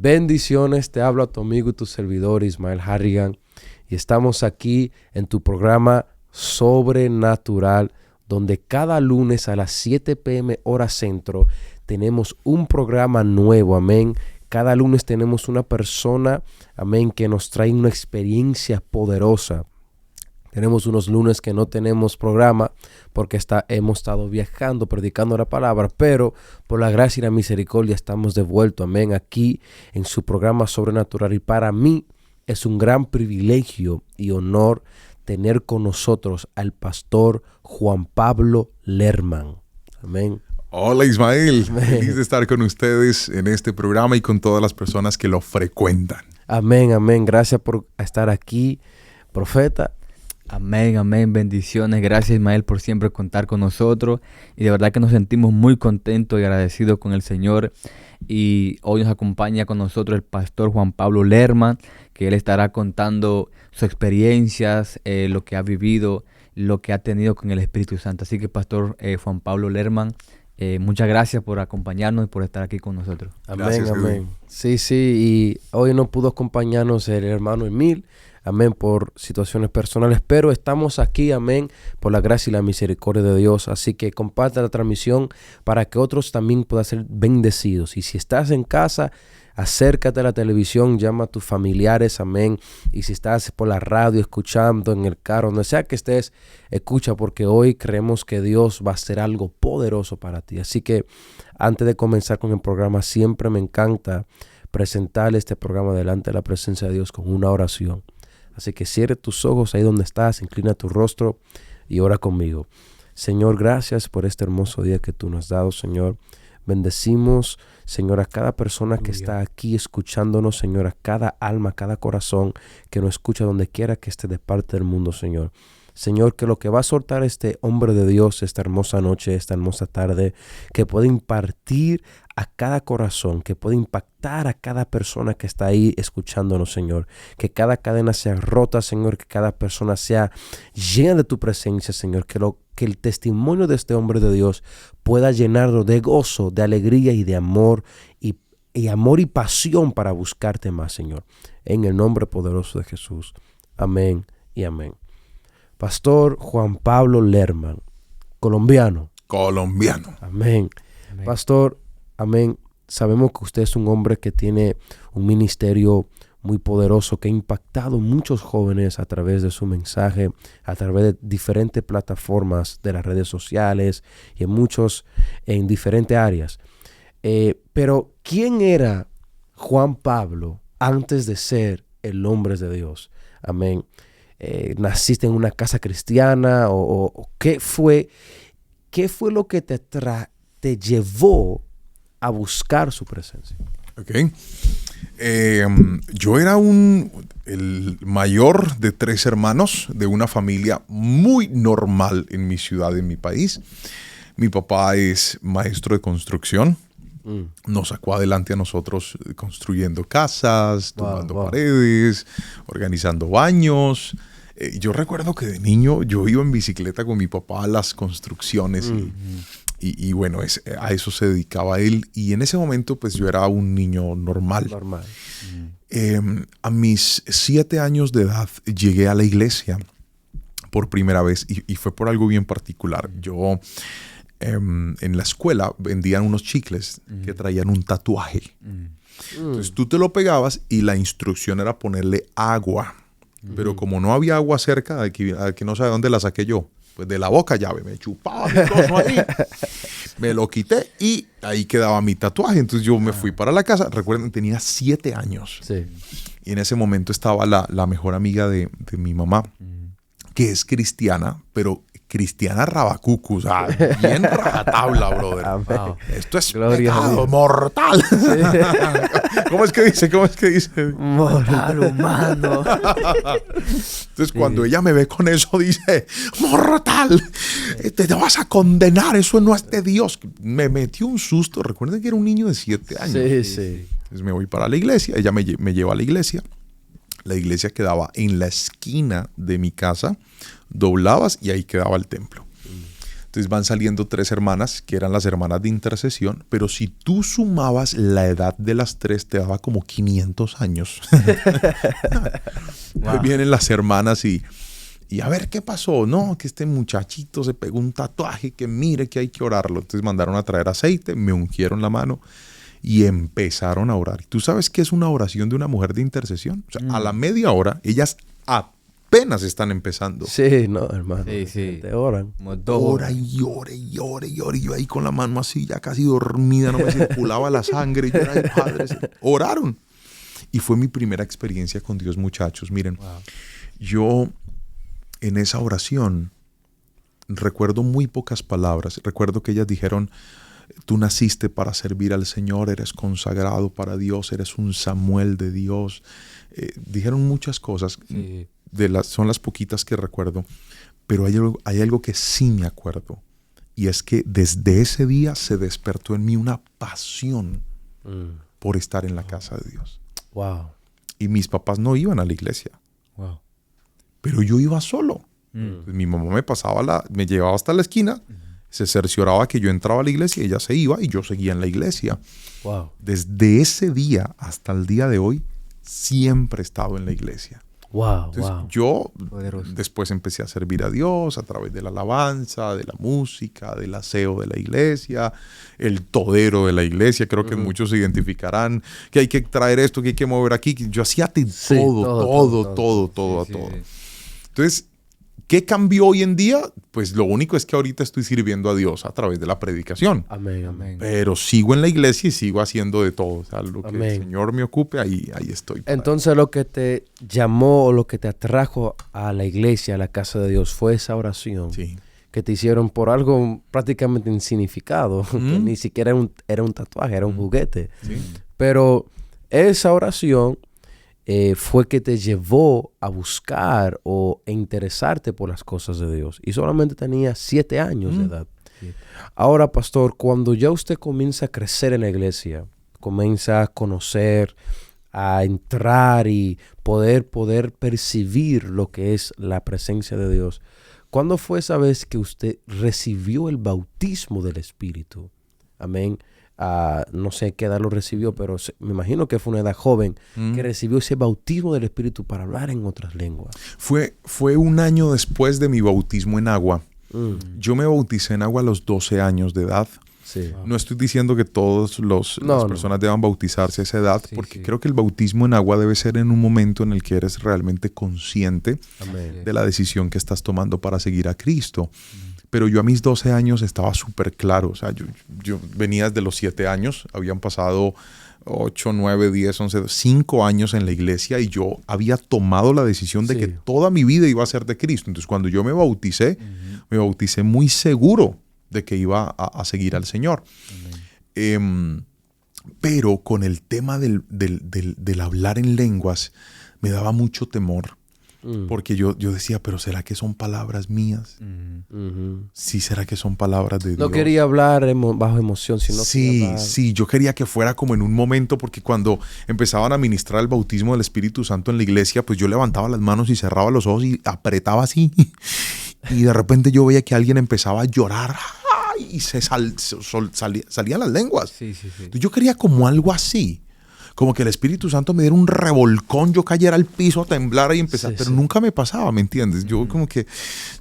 Bendiciones, te habla tu amigo y tu servidor Ismael Harrigan y estamos aquí en tu programa Sobrenatural, donde cada lunes a las 7 p.m. hora centro tenemos un programa nuevo, amén. Cada lunes tenemos una persona, amén, que nos trae una experiencia poderosa. Tenemos unos lunes que no tenemos programa porque hemos estado viajando, predicando la palabra, pero por la gracia y la misericordia estamos de vuelta, amén, aquí en su programa Sobrenatural. Y para mí es un gran privilegio y honor tener con nosotros al pastor Juan Pablo Lerman. Amén. Hola Ismael, feliz de estar con ustedes en este programa y con todas las personas que lo frecuentan. Amén, amén. Gracias por estar aquí, profeta. Amén, amén, bendiciones. Gracias Ismael por siempre contar con nosotros y de verdad que nos sentimos muy contentos y agradecidos con el Señor. Y hoy nos acompaña con nosotros el pastor Juan Pablo Lerman, que él estará contando sus experiencias, lo que ha vivido, lo que ha tenido con el Espíritu Santo. Así que pastor Juan Pablo Lerman, muchas gracias por acompañarnos y por estar aquí con nosotros. Amén, Gracias, amén. Sí, y hoy no pudo acompañarnos el hermano Emil, amén, por situaciones personales, pero estamos aquí, amén, por la gracia y la misericordia de Dios. Así que comparte la transmisión para que otros también puedan ser bendecidos. Y si estás en casa, acércate a la televisión, llama a tus familiares, amén. Y si estás por la radio escuchando, en el carro, donde sea que estés, escucha, porque hoy creemos que Dios va a hacer algo poderoso para ti. Así que antes de comenzar con el programa, siempre me encanta presentar este programa delante de la presencia de Dios con una oración. Así que cierre tus ojos ahí donde estás, inclina tu rostro y ora conmigo. Señor, gracias por este hermoso día que tú nos has dado, Señor. Bendecimos, Señor, a cada persona que está aquí escuchándonos, Señor, a cada alma, cada corazón que nos escucha donde quiera que esté de parte del mundo, Señor. Señor, que lo que va a soltar este hombre de Dios esta hermosa noche, esta hermosa tarde, que pueda impartir a cada corazón, que pueda impactar a cada persona que está ahí escuchándonos, Señor. Que cada cadena sea rota, Señor, que cada persona sea llena de tu presencia, Señor. Que el testimonio de este hombre de Dios pueda llenarlo de gozo, de alegría y de amor y amor y pasión para buscarte más, Señor. En el nombre poderoso de Jesús. Amén y amén. Pastor Juan Pablo Lerman, colombiano. Colombiano. Amén. Amén. Pastor, amén. Sabemos que usted es un hombre que tiene un ministerio muy poderoso, que ha impactado muchos jóvenes a través de su mensaje, a través de diferentes plataformas de las redes sociales y en diferentes áreas. Pero, ¿quién era Juan Pablo antes de ser el hombre de Dios? Amén. ¿Naciste en una casa cristiana o qué fue lo que te llevó a buscar su presencia? Okay. Yo era el mayor de 3 hermanos de una familia muy normal en mi ciudad, en mi país. Mi papá es maestro de construcción. Nos sacó adelante a nosotros construyendo casas, tumbando paredes, organizando baños. Yo recuerdo que de niño yo iba en bicicleta con mi papá a las construcciones y bueno, a eso se dedicaba él. Y en ese momento pues yo era un niño normal. A mis 7 años de edad llegué a la iglesia por primera vez y fue por algo bien particular. Yo en la escuela vendían unos chicles que traían un tatuaje. Entonces tú te lo pegabas y la instrucción era ponerle agua. Pero como no había agua cerca, aquí no sabe dónde la saqué yo, pues de la boca llave, me chupaba mi trozo ahí, me lo quité y ahí quedaba mi tatuaje. Entonces yo me fui para la casa, recuerden, tenía 7 años. Sí. Y en ese momento estaba la mejor amiga de mi mamá, que es cristiana, pero cristiana rabacucu, o sea, bien rajatabla, brother. Wow. Esto es Gloria pecado mortal. Sí. ¿Cómo es que dice? Mortal humano. Entonces, cuando ella me ve con eso, dice, mortal, te vas a condenar, eso no es de Dios. Me metió un susto. Recuerden que era un niño de 7 años. Sí. Entonces me voy para la iglesia, ella me lleva a la iglesia. La iglesia quedaba en la esquina de mi casa, doblabas y ahí quedaba el templo. Entonces van saliendo 3 hermanas, que eran las hermanas de intercesión, pero si tú sumabas la edad de las 3, te daba como 500 años. Wow. Vienen las hermanas y a ver qué pasó. No, que este muchachito se pegó un tatuaje, que mire que hay que orarlo. Entonces mandaron a traer aceite, me ungieron la mano y empezaron a orar. ¿Y tú sabes qué es una oración de una mujer de intercesión? O sea, a la media hora, ellas apenas están empezando. Sí, no, hermano. Sí. Te oran. Ora y ora y ora y ora. Y yo ahí con la mano así, ya casi dormida, no me circulaba la sangre. Y yo era, ay, padre, oraron. Y fue mi primera experiencia con Dios, muchachos. Miren, yo en esa oración recuerdo muy pocas palabras. Recuerdo que ellas dijeron, tú naciste para servir al Señor, eres consagrado para Dios, eres un Samuel de Dios. Dijeron muchas cosas. Sí. Son las poquitas que recuerdo, pero hay algo que sí me acuerdo, y es que desde ese día se despertó en mí una pasión por estar en la casa de Dios. Wow. Y mis papás no iban a la iglesia. Wow. Pero yo iba solo. Mi mamá me llevaba hasta la esquina, se cercioraba que yo entraba a la iglesia, ella se iba y yo seguía en la iglesia. Wow. Desde Desde ese día hasta el día de hoy, siempre he estado en la iglesia. Wow, Entonces, yo después empecé a servir a Dios a través de la alabanza, de la música, del aseo de la iglesia, el todero de la iglesia. Creo que muchos se identificarán que hay que traer esto, que hay que mover aquí. Yo hacía todo. Entonces, ¿qué cambió hoy en día? Pues lo único es que ahorita estoy sirviendo a Dios a través de la predicación. Amén, amén. Pero sigo en la iglesia y sigo haciendo de todo. O sea, lo que el Señor me ocupe, ahí estoy. Entonces lo que te llamó o lo que te atrajo a la iglesia, a la casa de Dios, fue esa oración. Sí. Que te hicieron por algo prácticamente insignificado. Que ni siquiera era un tatuaje, era un juguete. Sí. Pero esa oración fue que te llevó a buscar e interesarte por las cosas de Dios. Y solamente tenía 7 años de edad. Sí. Ahora, pastor, cuando ya usted comienza a crecer en la iglesia, comienza a conocer, a entrar y poder percibir lo que es la presencia de Dios, ¿cuándo fue esa vez que usted recibió el bautismo del Espíritu? Amén. No sé qué edad lo recibió, pero me imagino que fue una edad joven que recibió ese bautismo del Espíritu para hablar en otras lenguas. Fue un año después de mi bautismo en agua. Yo me bauticé en agua a los 12 años de edad. Sí. No estoy diciendo que todas las personas deban bautizarse a esa edad, porque creo que el bautismo en agua debe ser en un momento en el que eres realmente consciente de la decisión que estás tomando para seguir a Cristo. Pero yo a mis 12 años estaba súper claro. O sea, yo venía desde los 7 años. Habían pasado 8, 9, 10, 11, 5 años en la iglesia y yo había tomado la decisión de que toda mi vida iba a ser de Cristo. Entonces, cuando yo me bauticé muy seguro de que iba a seguir al Señor. Pero con el tema del hablar en lenguas me daba mucho temor. Porque yo decía, pero ¿será que son palabras mías? Sí, ¿será que son palabras de Dios? No quería hablar bajo emoción, sino Sí, yo quería que fuera como en un momento, porque cuando empezaban a ministrar el bautismo del Espíritu Santo en la iglesia, pues yo levantaba las manos y cerraba los ojos y apretaba así. Y de repente yo veía que alguien empezaba a llorar y salían las lenguas. Sí. Entonces yo quería como algo así. Como que el Espíritu Santo me diera un revolcón, yo cayera al piso a temblar y empezar. Pero nunca me pasaba, ¿me entiendes? Yo como que,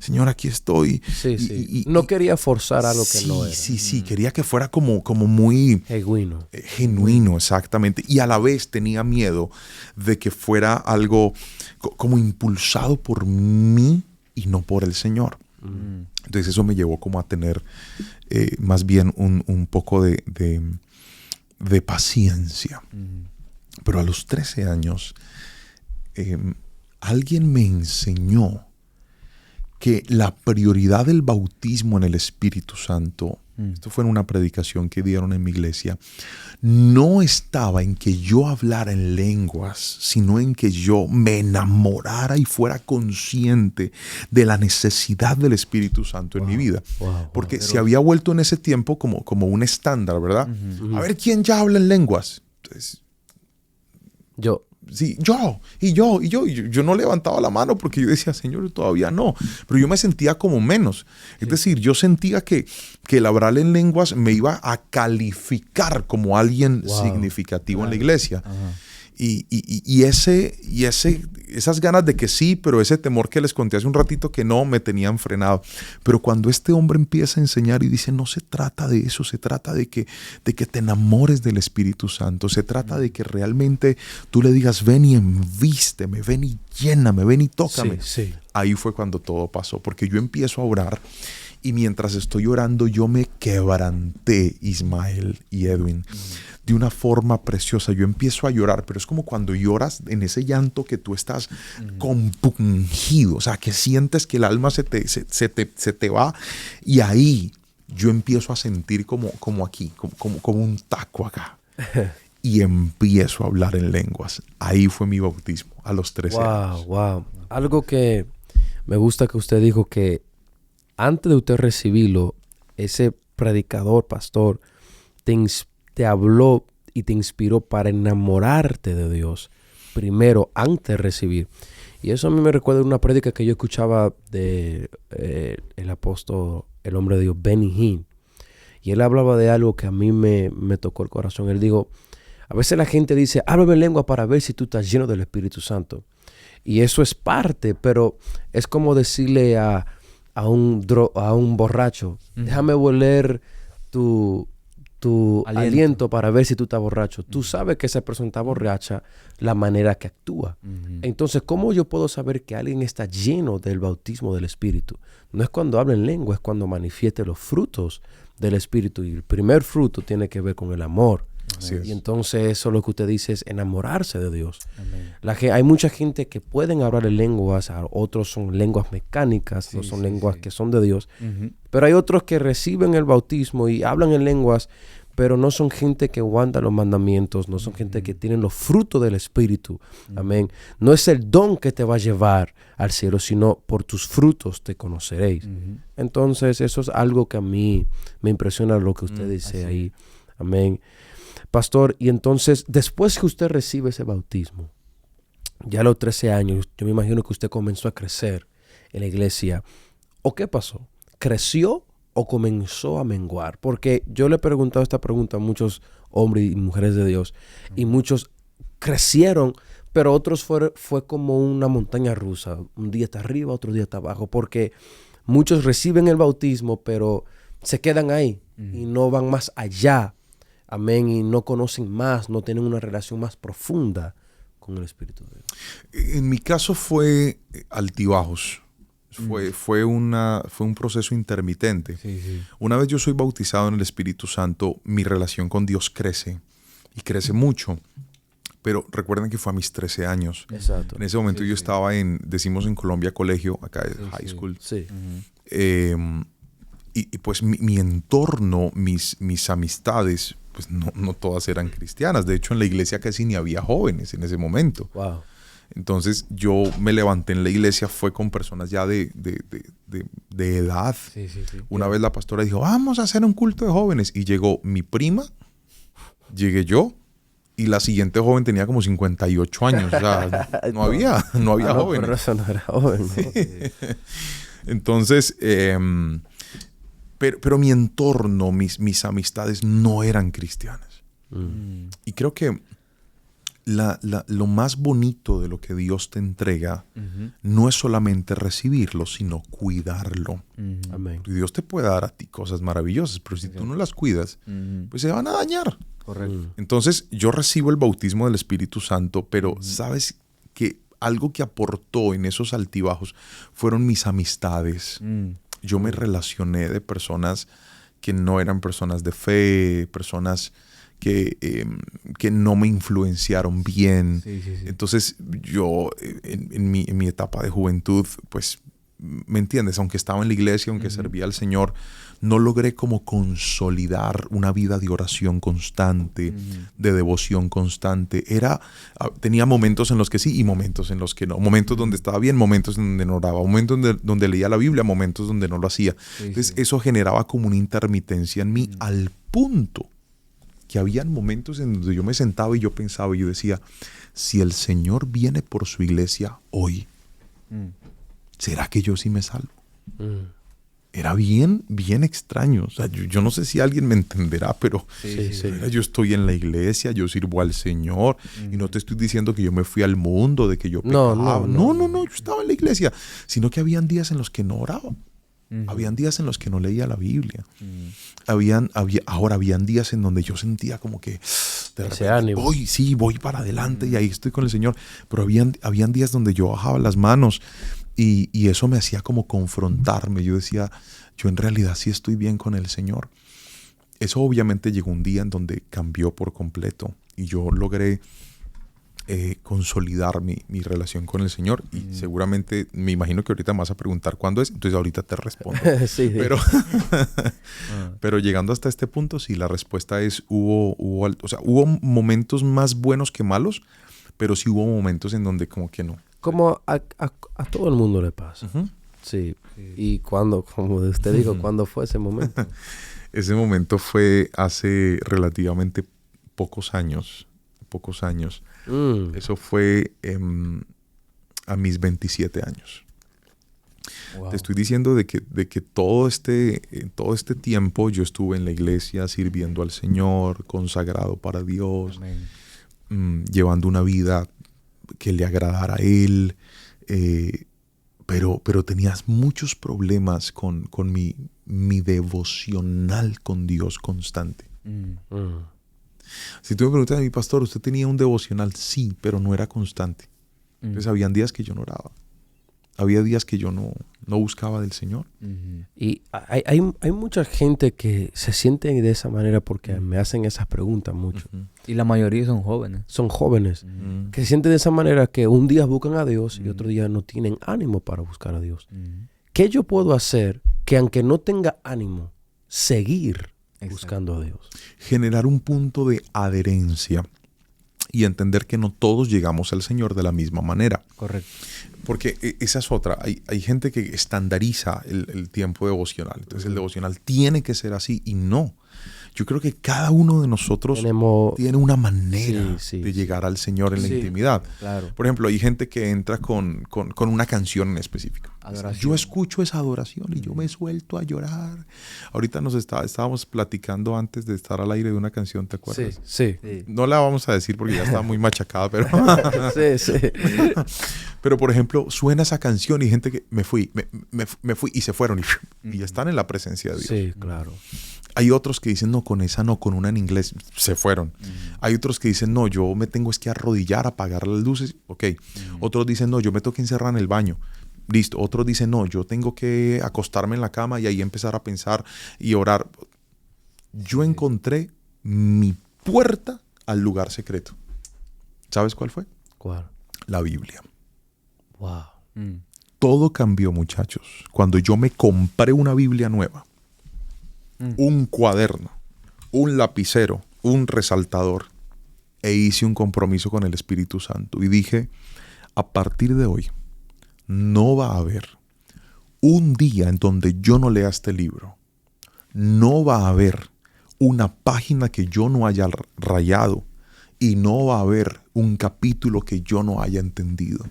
Señor, aquí estoy. Y no quería forzar algo que no era. Sí. Quería que fuera como muy... Genuino. Genuino, exactamente. Y a la vez tenía miedo de que fuera algo como impulsado por mí y no por el Señor. Entonces eso me llevó como a tener más bien un poco de paciencia. Pero a los 13 años alguien me enseñó que la prioridad del bautismo en el Espíritu Santo, esto fue en una predicación que dieron en mi iglesia, no estaba en que yo hablara en lenguas, sino en que yo me enamorara y fuera consciente de la necesidad del Espíritu Santo en mi vida. Porque se había vuelto en ese tiempo como un estándar, ¿verdad? A ver quién ya habla en lenguas. Entonces, yo sí, y yo no levantaba la mano porque yo decía, Señor, todavía no. Pero yo me sentía como menos. Es decir, yo sentía que el hablar en lenguas me iba a calificar como alguien significativo en la iglesia. Ajá. Y esas ganas de que sí, pero ese temor que les conté hace un ratito que no, me tenían frenado. Pero cuando este hombre empieza a enseñar y dice, no se trata de eso, se trata de que te enamores del Espíritu Santo, se trata de que realmente tú le digas, ven y envísteme, ven y lléname, ven y tócame. Sí. Ahí fue cuando todo pasó, porque yo empiezo a orar y mientras estoy orando yo me quebranté, Ismael y Edwin, de una forma preciosa. Yo empiezo a llorar, pero es como cuando lloras en ese llanto que tú estás compungido, o sea, que sientes que el alma se te va, y ahí yo empiezo a sentir como aquí, como un taco acá. Y empiezo a hablar en lenguas. Ahí fue mi bautismo, a los 13 años. Wow. Algo que me gusta que usted dijo, que antes de usted recibirlo, ese predicador, pastor, te habló y te inspiró para enamorarte de Dios primero, antes de recibir. Y eso a mí me recuerda una prédica que yo escuchaba de el apóstol, el hombre de Dios, Benny Hinn. Y él hablaba de algo que a mí me tocó el corazón. Él dijo, a veces la gente dice, háblame en lengua para ver si tú estás lleno del Espíritu Santo. Y eso es parte, pero es como decirle a un borracho, déjame oler tu aliento para ver si tú estás borracho. Tú sabes que esa persona está borracha la manera que actúa. Entonces, ¿cómo yo puedo saber que alguien está lleno del bautismo del Espíritu? No es cuando habla en lengua, es cuando manifieste los frutos del Espíritu. Y el primer fruto tiene que ver con el amor. Y entonces eso lo que usted dice es enamorarse de Dios. Hay mucha gente que pueden hablar en lenguas, otros son lenguas mecánicas, no son lenguas que son de Dios. Pero hay otros que reciben el bautismo y hablan en lenguas, pero no son gente que aguanta los mandamientos, no son gente que tienen los frutos del Espíritu. Amén. No es el don que te va a llevar al cielo, sino por tus frutos te conoceréis. Entonces eso es algo que a mí me impresiona lo que usted dice ahí. Amén. Pastor, y entonces, después que usted recibe ese bautismo, ya a los 13 años, yo me imagino que usted comenzó a crecer en la iglesia. ¿O qué pasó? ¿Creció o comenzó a menguar? Porque yo le he preguntado esta pregunta a muchos hombres y mujeres de Dios, y muchos crecieron, pero otros fue como una montaña rusa. Un día está arriba, otro día está abajo, porque muchos reciben el bautismo, pero se quedan ahí y no van más allá. Amén. Y no conocen más, no tienen una relación más profunda con el Espíritu de Dios. En mi caso fue altibajos. Fue un proceso intermitente. Una vez yo soy bautizado en el Espíritu Santo, mi relación con Dios crece. Y crece mucho. Pero recuerden que fue a mis 13 años. Exacto. En ese momento yo estaba decimos en Colombia, colegio, acá es high school. Y pues mi entorno, mis amistades, pues no todas eran cristianas. De hecho, en la iglesia casi ni había jóvenes en ese momento. Wow. Entonces, yo me levanté en la iglesia, fue con personas ya de edad. Una vez la pastora dijo, vamos a hacer un culto de jóvenes. Y llegó mi prima, llegué yo, y la siguiente joven tenía como 58 años. O sea, no había jóvenes. Pero eso no era joven, ¿no? Entonces, pero mi entorno, mis amistades no eran cristianas. Y creo que lo más bonito de lo que Dios te entrega no es solamente recibirlo, sino cuidarlo. Amén. Dios te puede dar a ti cosas maravillosas, pero si tú no las cuidas, pues se van a dañar. Correcto. Entonces, yo recibo el bautismo del Espíritu Santo, pero ¿sabes que algo que aportó en esos altibajos fueron mis amistades? Yo me relacioné de personas que no eran personas de fe, personas que no me influenciaron bien. Entonces yo en mi etapa de juventud, pues, ¿me entiendes? Aunque estaba en la iglesia, aunque servía al Señor, no logré como consolidar una vida de oración constante, de devoción constante. Tenía momentos en los que sí y momentos en los que no. Momentos donde estaba bien, momentos donde no oraba. Momentos donde leía la Biblia, momentos donde no lo hacía. Entonces eso generaba como una intermitencia en mí al punto que habían momentos en donde yo me sentaba y yo pensaba y yo decía, si el Señor viene por su iglesia hoy, ¿será que yo sí me salvo? Era bien extraño. O sea, yo no sé si alguien me entenderá, pero yo estoy en la iglesia, yo sirvo al Señor, y no te estoy diciendo que yo me fui al mundo, de que yo pecaba. No, yo estaba en la iglesia, sino que habían días en los que no oraba. Habían días en los que no leía la Biblia. Habían días en donde yo sentía como que de repente, voy para adelante y ahí estoy con el Señor. Pero habían días donde yo bajaba las manos y eso me hacía como confrontarme. Yo decía, yo en realidad sí estoy bien con el Señor. Eso obviamente llegó un día en donde cambió por completo y yo logré consolidar mi relación con el Señor, y seguramente me imagino que ahorita me vas a preguntar cuándo es, entonces ahorita te respondo. Pero llegando hasta este punto, sí, la respuesta es hubo momentos más buenos que malos, pero sí hubo momentos en donde como que no. Como a todo el mundo le pasa. Sí. Y cuando, como usted dijo, ¿cuándo fue ese momento? Ese momento fue hace relativamente pocos años. Eso fue a mis 27 años. Wow. Te estoy diciendo de que todo este tiempo yo estuve en la iglesia sirviendo al Señor, consagrado para Dios, llevando una vida que le agradara a Él, pero tenías muchos problemas con mi devocional con Dios constante. Si tú me preguntas a mi pastor, ¿usted tenía un devocional? Sí, pero no era constante. Entonces habían días que yo no oraba. Había días que yo no buscaba del Señor. Y hay mucha gente que se siente de esa manera porque me hacen esas preguntas mucho. Y la mayoría son jóvenes. Son jóvenes que se sienten de esa manera, que un día buscan a Dios y otro día no tienen ánimo para buscar a Dios. ¿Qué yo puedo hacer que aunque no tenga ánimo, seguir buscando a Dios? Generar un punto de adherencia y entender que no todos llegamos al Señor de la misma manera. Correcto. Porque esa es otra. Hay gente que estandariza el tiempo devocional. Entonces el devocional tiene que ser así, y no. Yo creo que cada uno de nosotros tiene una manera de llegar al Señor en la intimidad. Claro. Por ejemplo, hay gente que entra con una canción en específico. Adoración. Yo escucho esa adoración y yo me suelto a llorar. Ahorita estábamos platicando antes de estar al aire de una canción, ¿te acuerdas? Sí. No la vamos a decir porque ya está muy machacada, pero... sí. Pero, por ejemplo, suena esa canción y gente que me fui y se fueron y están en la presencia de Dios. Sí, claro. Hay otros que dicen, no, con esa no, con una en inglés, se fueron. Hay otros que dicen, no, yo me tengo que arrodillar, apagar las luces, ok. Otros dicen, no, yo me tengo que encerrar en el baño. Listo. Otros dicen, no, yo tengo que acostarme en la cama y ahí empezar a pensar y orar. Yo encontré mi puerta al lugar secreto. ¿Sabes cuál fue? ¿Cuál? La Biblia. Wow. Todo cambió, muchachos, cuando yo me compré una Biblia nueva, un cuaderno, un lapicero, un resaltador, e hice un compromiso con el Espíritu Santo y dije, a partir de hoy no va a haber un día en donde yo no lea este libro. No va a haber una página que yo no haya rayado y no va a haber un capítulo que yo no haya entendido.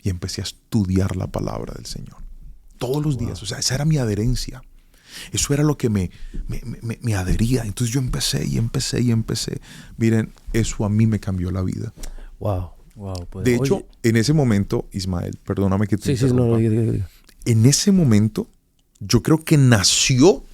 Y empecé a estudiar la palabra del Señor todos los días. O sea, esa era mi adherencia. Eso era lo que me adhería. Entonces yo empecé. Miren, eso a mí me cambió la vida. Wow. De hecho, en ese momento, Ismael, perdóname que te interrumpa. diga. En ese momento, yo creo que nació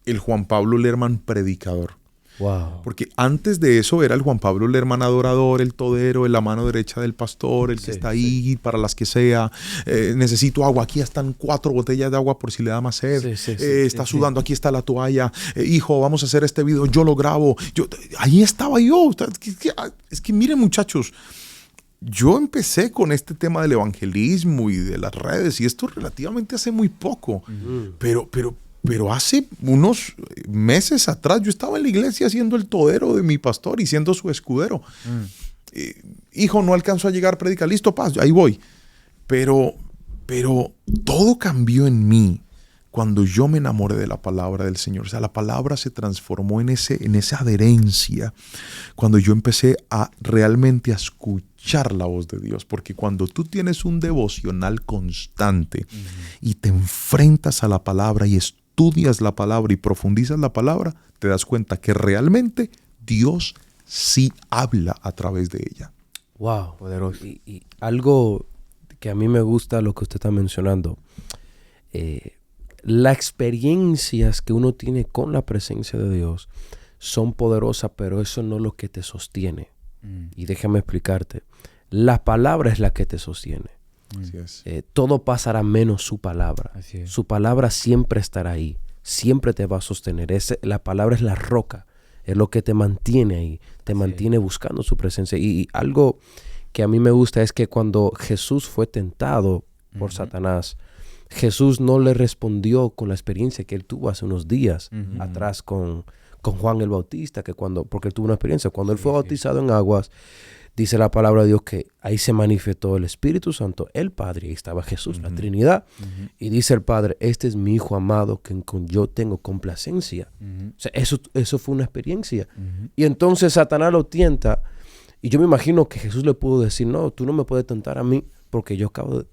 el Juan Pablo Lerman predicador. Wow. Porque antes de eso era el Juan Pablo Lerman adorador, el todero, la mano derecha del pastor, el que está ahí para las que sea. Necesito agua, aquí están 4 botellas de agua por si le da más sed. Está sudando, aquí está la toalla. Hijo, vamos a hacer este video, yo lo grabo. Ahí estaba yo. Es que miren, muchachos, yo empecé con este tema del evangelismo y de las redes, y esto relativamente hace muy poco. Pero hace unos meses atrás yo estaba en la iglesia siendo el todero de mi pastor y siendo su escudero. Hijo, no alcanzo a llegar, predica, listo, paz, ahí voy. Pero todo cambió en mí cuando yo me enamoré de la palabra del Señor. O sea, la palabra se transformó en esa adherencia. Cuando yo empecé a realmente a escuchar la voz de Dios. Porque cuando tú tienes un devocional constante y te enfrentas a la palabra y estudias la palabra y profundizas la palabra, te das cuenta que realmente Dios sí habla a través de ella. Wow, poderoso. Y algo que a mí me gusta lo que usted está mencionando. Las experiencias que uno tiene con la presencia de Dios son poderosas, pero eso no es lo que te sostiene. Y déjame explicarte. La palabra es la que te sostiene. Así es. Todo pasará menos su palabra. Así es. Su palabra siempre estará ahí. Siempre te va a sostener. La palabra es la roca. Es lo que te mantiene ahí. Te mantiene buscando su presencia. Y algo que a mí me gusta es que cuando Jesús fue tentado por Satanás, Jesús no le respondió con la experiencia que él tuvo hace unos días atrás con Juan el Bautista, porque él tuvo una experiencia. Cuando él fue bautizado en aguas, dice la palabra de Dios que ahí se manifestó el Espíritu Santo, el Padre, y ahí estaba Jesús, la Trinidad. Y dice el Padre, este es mi Hijo amado, que yo tengo complacencia. O sea, eso fue una experiencia. Y entonces Satanás lo tienta, y yo me imagino que Jesús le pudo decir, no, tú no me puedes tentar a mí, porque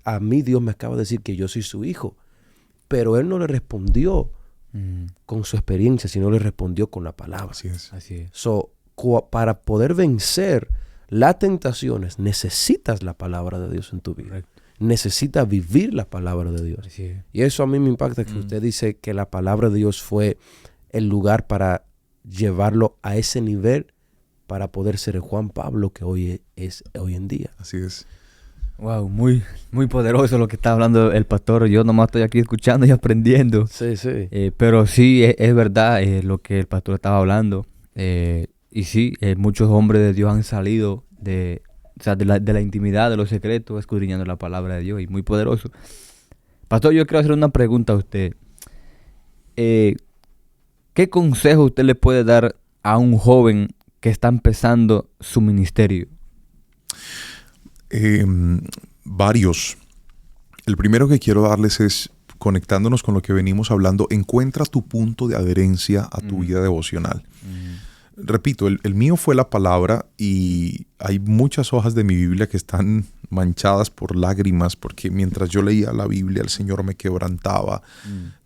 a mí Dios me acaba de decir que yo soy su hijo. Pero él no le respondió con su experiencia, sino le respondió con la palabra. Así es. Así es. Para poder vencer las tentaciones, necesitas la palabra de Dios en tu vida. Correcto. Necesitas vivir la palabra de Dios. Así es. Y eso a mí me impacta, que usted dice que la palabra de Dios fue el lugar para llevarlo a ese nivel, para poder ser el Juan Pablo que hoy en día. Así es. Wow, muy, muy poderoso lo que está hablando el pastor. Yo nomás estoy aquí escuchando y aprendiendo. Sí. Pero sí, es verdad lo que el pastor estaba hablando. Y sí, muchos hombres de Dios han salido de la intimidad, de los secretos, escudriñando la palabra de Dios, y muy poderoso. Pastor, yo quiero hacer una pregunta a usted. ¿Qué consejo usted le puede dar a un joven que está empezando su ministerio? Varios. El primero que quiero darles es, conectándonos con lo que venimos hablando, encuentra tu punto de adherencia a tu vida devocional. Repito, el mío fue la palabra, y hay muchas hojas de mi Biblia que están manchadas por lágrimas, porque mientras yo leía la Biblia el Señor me quebrantaba.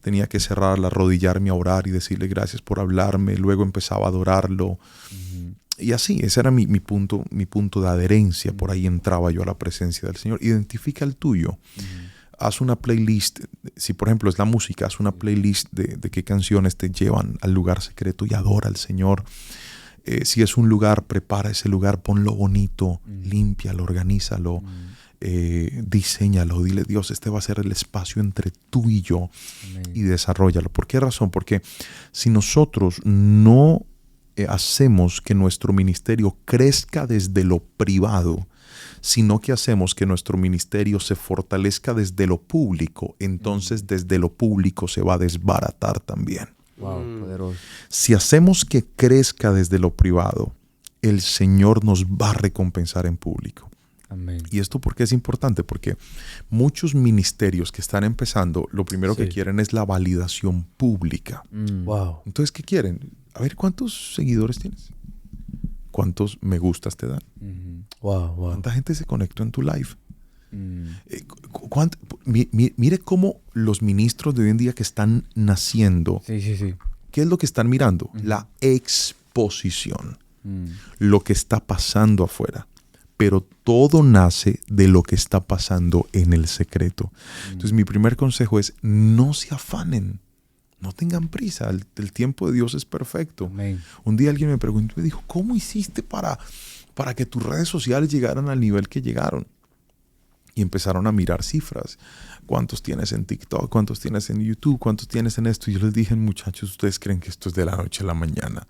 Tenía que cerrarla, arrodillarme a orar y decirle gracias por hablarme. Luego empezaba a adorarlo. Y así, ese era mi punto de adherencia. Por ahí entraba yo a la presencia del Señor. Identifica el tuyo. Haz una playlist. Si por ejemplo es la música, haz una playlist de qué canciones te llevan al lugar secreto y adora al Señor. Si es un lugar, prepara ese lugar, ponlo bonito, límpialo, organízalo, diséñalo. Dile, Dios, este va a ser el espacio entre tú y yo. Y desarróllalo. ¿Por qué razón? Porque si nosotros no hacemos que nuestro ministerio crezca desde lo privado, sino que hacemos que nuestro ministerio se fortalezca desde lo público, entonces desde lo público se va a desbaratar también. Wow, poderoso. Si hacemos que crezca desde lo privado, el Señor nos va a recompensar en público. Amén. ¿Y esto por qué es importante? Porque muchos ministerios que están empezando, lo primero que quieren es la validación pública. Wow. Entonces, ¿qué quieren? A ver, ¿cuántos seguidores tienes? ¿Cuántos me gustas te dan? Wow. ¿Cuánta gente se conectó en tu live? Mire cómo los ministros de hoy en día que están naciendo, Sí. ¿qué es lo que están mirando? La exposición, lo que está pasando afuera. Pero todo nace de lo que está pasando en el secreto. Entonces, mi primer consejo es, no se afanen. No tengan prisa, el tiempo de Dios es perfecto. Amén. Un día alguien me preguntó, me dijo, ¿cómo hiciste para que tus redes sociales llegaran al nivel que llegaron? Y empezaron a mirar cifras. ¿Cuántos tienes en TikTok? ¿Cuántos tienes en YouTube? ¿Cuántos tienes en esto? Y yo les dije, muchachos, ¿ustedes creen que esto es de la noche a la mañana?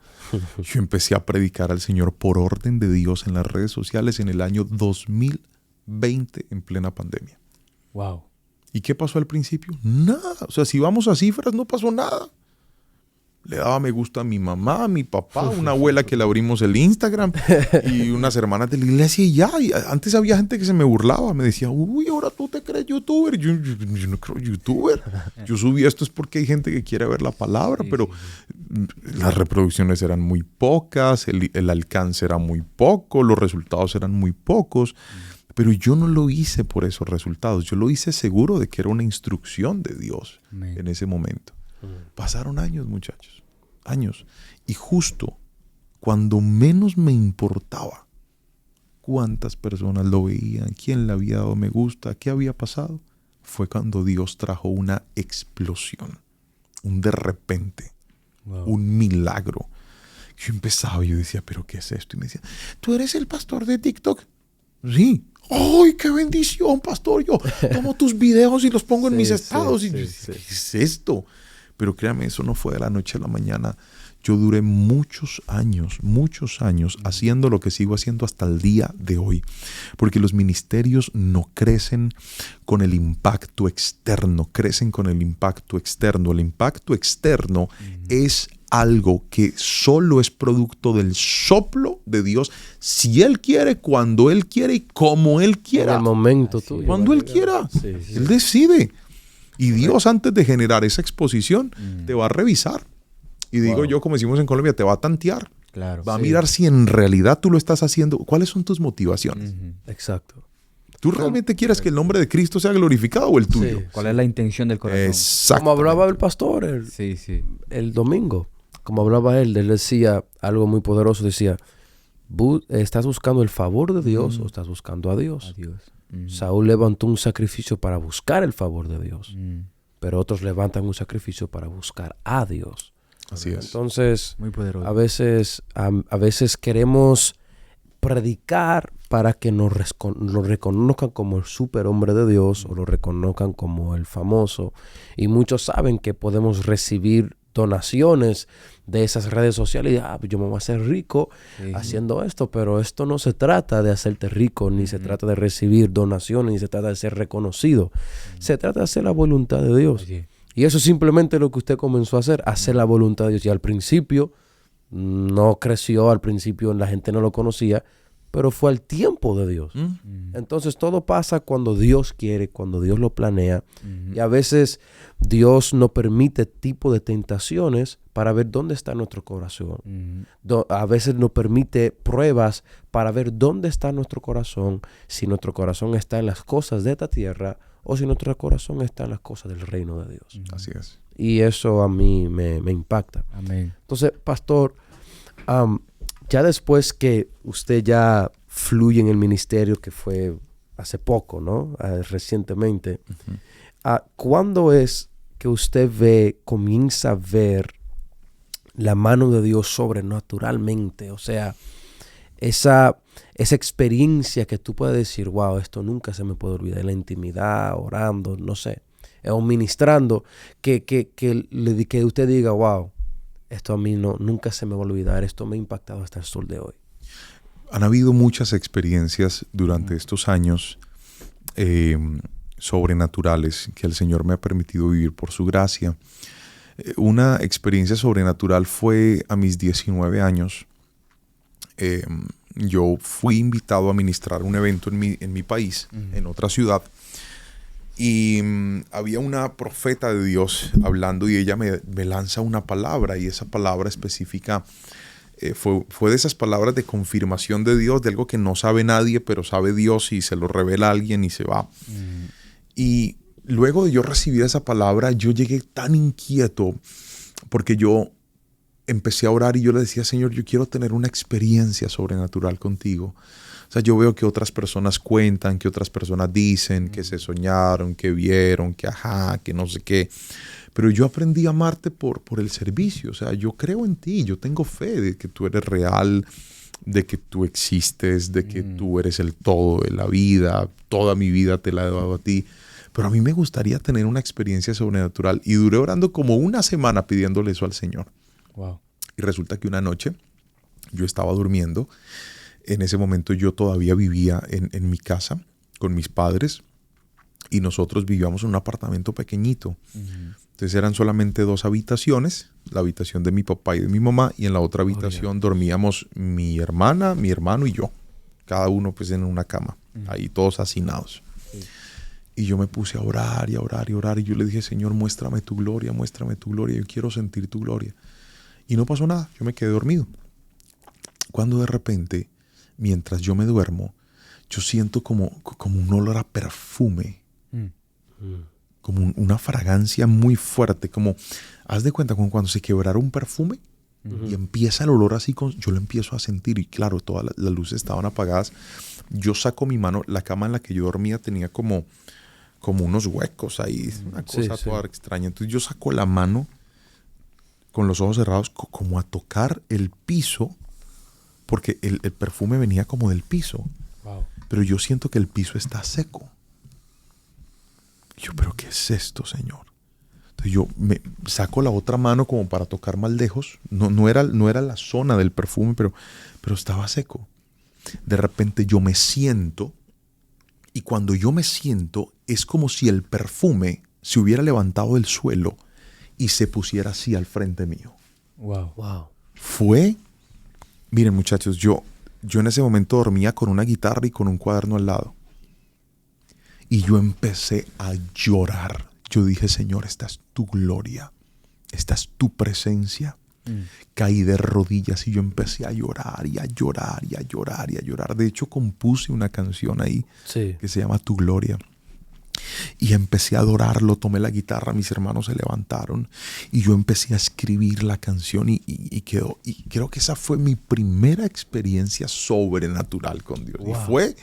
Yo empecé a predicar al Señor por orden de Dios en las redes sociales en el año 2020, en plena pandemia. Wow. ¿Y qué pasó al principio? Nada. O sea, si vamos a cifras, no pasó nada. Le daba me gusta a mi mamá, a mi papá, una abuela que le abrimos el Instagram y unas hermanas de la iglesia y ya. Y antes había gente que se me burlaba, me decía, uy, ahora tú te crees youtuber. Yo no creo youtuber. Yo subí esto es porque hay gente que quiere ver la palabra, pero las reproducciones eran muy pocas, el alcance era muy poco, los resultados eran muy pocos. Pero yo no lo hice por esos resultados. Yo lo hice seguro de que era una instrucción de Dios en ese momento. Pasaron años, muchachos, años. Y justo cuando menos me importaba cuántas personas lo veían, quién le había dado me gusta, qué había pasado, fue cuando Dios trajo una explosión, un de repente, un milagro. Yo empezaba y yo decía, ¿pero qué es esto? Y me decía, ¿tú eres el pastor de TikTok? Sí. ¡Ay, qué bendición, pastor! Yo tomo tus videos y los pongo en mis estados. ¿Qué es esto? Pero créame, eso no fue de la noche a la mañana. Yo duré muchos años haciendo lo que sigo haciendo hasta el día de hoy. Porque los ministerios no crecen con el impacto externo, crecen con el impacto externo. El impacto externo es algo que solo es producto del soplo de Dios, si Él quiere, cuando Él quiere y como Él quiera. En el momento tuyo. Cuando Él quiera. Él decide. Y Dios, antes de generar esa exposición, te va a revisar. Y digo yo, como decimos en Colombia, te va a tantear. Claro, va a mirar si en realidad tú lo estás haciendo. ¿Cuáles son tus motivaciones? Exacto. ¿Tú realmente quieres que el nombre de Cristo sea glorificado o el tuyo? ¿Cuál es la intención del corazón? Exacto. Como hablaba el pastor el domingo. Como hablaba él decía algo muy poderoso. Decía, ¿estás buscando el favor de Dios o estás buscando a Dios? Saúl levantó un sacrificio para buscar el favor de Dios. Pero otros levantan un sacrificio para buscar a Dios. Así es. Entonces, muy poderoso. a veces queremos predicar para que nos reconozcan como el superhombre de Dios o lo reconozcan como el famoso. Y muchos saben que podemos recibir donaciones de esas redes sociales y yo me voy a hacer rico haciendo esto, pero esto no se trata de hacerte rico, ni se trata de recibir donaciones, ni se trata de ser reconocido. Se trata de hacer la voluntad de Dios. Y eso es simplemente lo que usted comenzó a hacer la voluntad de Dios. Y al principio no creció, al principio la gente no lo conocía, pero fue al tiempo de Dios. Entonces todo pasa cuando Dios quiere, cuando Dios lo planea. Y a veces Dios no permite tipo de tentaciones para ver dónde está nuestro corazón. A veces nos permite pruebas para ver dónde está nuestro corazón, si nuestro corazón está en las cosas de esta tierra o si nuestro corazón está en las cosas del reino de Dios. Así es. Y eso a mí me impacta. Amén. Entonces, pastor, ya después que usted ya fluye en el ministerio, que fue hace poco, ¿no? Recientemente, ¿cuándo es que usted comienza a ver la mano de Dios sobrenaturalmente? O sea, esa experiencia que tú puedes decir, wow, esto nunca se me puede olvidar, la intimidad, orando, no sé, o ministrando, que usted diga, wow, esto a mí nunca se me va a olvidar, esto me ha impactado hasta el sol de hoy. Han habido muchas experiencias durante estos años sobrenaturales que el Señor me ha permitido vivir por su gracia. Una experiencia sobrenatural fue a mis 19 años. Yo fui invitado a ministrar un evento en mi país, en otra ciudad. Y había una profeta de Dios hablando y ella me lanza una palabra, y esa palabra específica fue de esas palabras de confirmación de Dios, de algo que no sabe nadie, pero sabe Dios y se lo revela a alguien y se va. Y luego de yo recibir esa palabra, yo llegué tan inquieto porque yo empecé a orar y yo le decía, Señor, yo quiero tener una experiencia sobrenatural contigo. O sea, yo veo que otras personas cuentan, que otras personas dicen, que se soñaron, que vieron, que no sé qué. Pero yo aprendí a amarte por el servicio. O sea, yo creo en ti, yo tengo fe de que tú eres real, de que tú existes, de que tú eres el todo de la vida. Toda mi vida te la he dado a ti. Pero a mí me gustaría tener una experiencia sobrenatural. Y duré orando como una semana pidiéndole eso al Señor. Wow. Y resulta que una noche yo estaba durmiendo. En ese momento yo todavía vivía en mi casa con mis padres y nosotros vivíamos en un apartamento pequeñito. Entonces eran solamente 2 habitaciones, la habitación de mi papá y de mi mamá, y en la otra habitación dormíamos mi hermana, mi hermano y yo. Cada uno pues en una cama, ahí todos hacinados. Sí. Y yo me puse a orar y a orar y a orar, y yo le dije, Señor, muéstrame tu gloria, yo quiero sentir tu gloria. Y no pasó nada, yo me quedé dormido. Cuando de repente, mientras yo me duermo, yo siento como un olor a perfume. Como una fragancia muy fuerte, como, haz de cuenta, como cuando se quebrara un perfume y empieza el olor así, yo lo empiezo a sentir, y claro, todas las luces estaban apagadas. Yo saco mi mano, la cama en la que yo dormía tenía como unos huecos ahí, una cosa toda extraña. Entonces yo saco la mano con los ojos cerrados como a tocar el piso, porque el perfume venía como del piso. Wow. Pero yo siento que el piso está seco. Yo, ¿pero qué es esto, Señor? Entonces yo me saco la otra mano como para tocar más lejos. No era la zona del perfume, pero estaba seco. De repente yo me siento, y cuando yo me siento es como si el perfume se hubiera levantado del suelo y se pusiera así al frente mío. Wow. Miren, muchachos, yo en ese momento dormía con una guitarra y con un cuaderno al lado. Y yo empecé a llorar. Yo dije, Señor, esta es tu gloria. Esta es tu presencia. Caí de rodillas y yo empecé a llorar y a llorar y a llorar y a llorar. De hecho, compuse una canción ahí que se llama Tu Gloria. Y empecé a adorarlo, tomé la guitarra, mis hermanos se levantaron y yo empecé a escribir la canción y quedó. Y creo que esa fue mi primera experiencia sobrenatural con Dios. Wow, y fue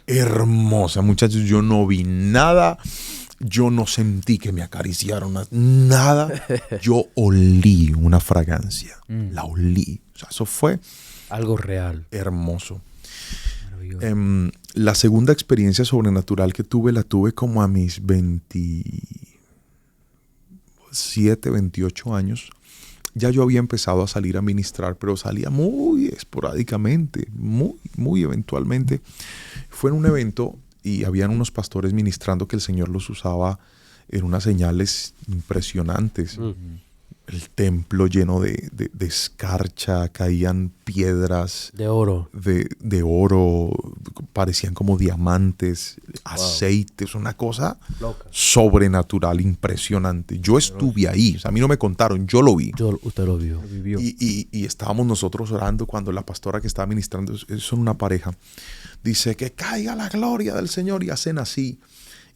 hermosa, muchachos. Yo no vi nada, yo no sentí que me acariciaron nada. Yo olí una fragancia, la olí. O sea, eso fue algo real. Hermoso. La segunda experiencia sobrenatural que tuve, la tuve como a mis 27, 28 años. Ya yo había empezado a salir a ministrar, pero salía muy esporádicamente, muy eventualmente. Fue en un evento y habían unos pastores ministrando que el Señor los usaba en unas señales impresionantes. El templo lleno de escarcha, caían piedras de oro, de oro, parecían como diamantes, aceites, una cosa loca, sobrenatural, impresionante. Yo estuve ahí, o sea, a mí no me contaron, yo lo vi. Usted lo vio. Y estábamos nosotros orando cuando la pastora que estaba ministrando, son una pareja, dice que caiga la gloria del Señor, y hacen así.